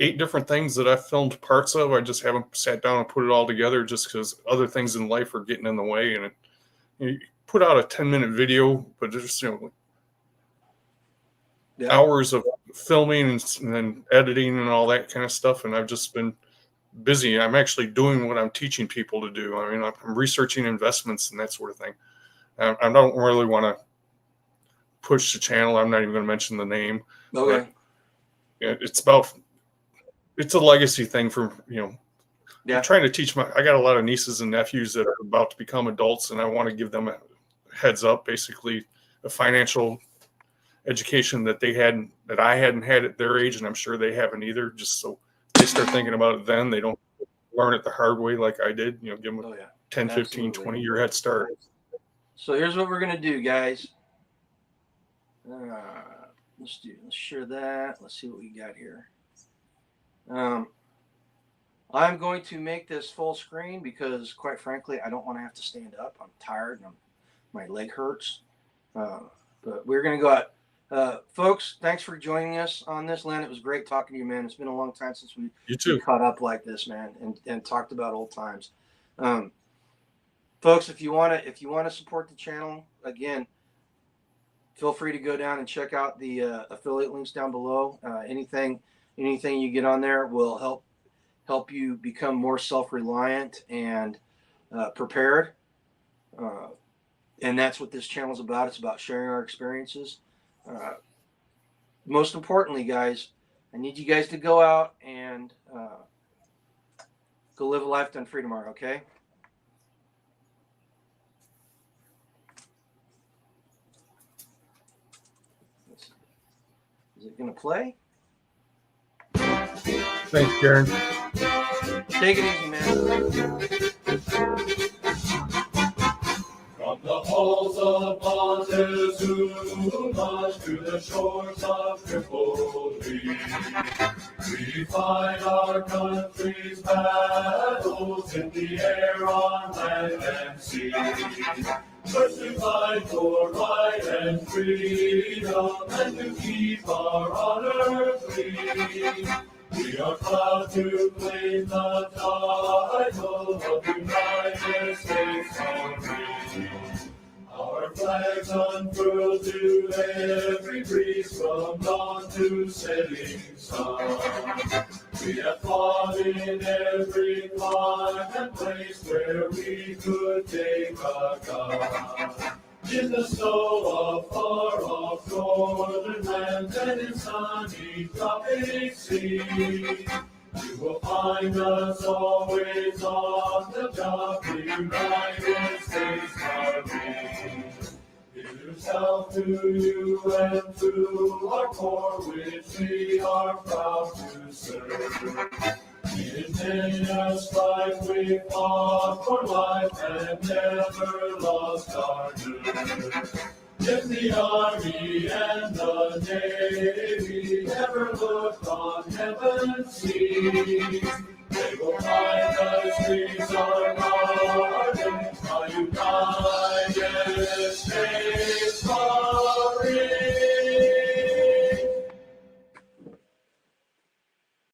8 different things that I've filmed parts of. I just haven't sat down and put it all together just because other things in life are getting in the way. And you put out a 10-minute video, but just, hours of filming and then editing and all that kind of stuff. And I've just been busy. I'm actually doing what I'm teaching people to do. I mean, I'm researching investments and that sort of thing. I don't really want to push the channel. I'm not even going to mention the name. Okay. It's a legacy thing for, I'm trying to teach I got a lot of nieces and nephews that are about to become adults, and I want to give them a heads up, basically a financial education that I hadn't had at their age. And I'm sure they haven't either, just so they start thinking about it then. They don't learn it the hard way like I did, give them a 10, 15, 20-year head start. So here's what we're going to do, guys. Let's share that. Let's see what we got here. I'm going to make this full screen because, quite frankly, I don't want to have to stand up. I'm tired and my leg hurts. But we're going to go out. Folks, thanks for joining us on this, Len. It was great talking to you, man. It's been a long time since we caught up like this, man, and talked about old times. Folks, if you want to support the channel, again, feel free to go down and check out the affiliate links down below. Anything you get on there will help you become more self-reliant and prepared. And that's what this channel is about. It's about sharing our experiences. Most importantly, guys, I need you guys to go out and go live a life done free tomorrow, okay? Is it going to play? Thanks, Karen. Take it easy, man. From the halls of Montezuma to the shores of Tripoli, we fight our country's battles in the air, on land and sea. First to fight for right and freedom, and to keep our honor free. We are proud to claim the title of United States Army. Our flags unfurled to every breeze, from dawn to setting sun. We have fought in every clime and place where we could take a gun. In the snow of far-off northern lands and in sunny tropic seas, you will find us always on the job, the United States Army. Here's health to you and to our Corps, which we are proud to serve. In many a strife we fought for life and never lost our nerve. If the Army and the Navy ever looked on heaven's seas, they will find the streets are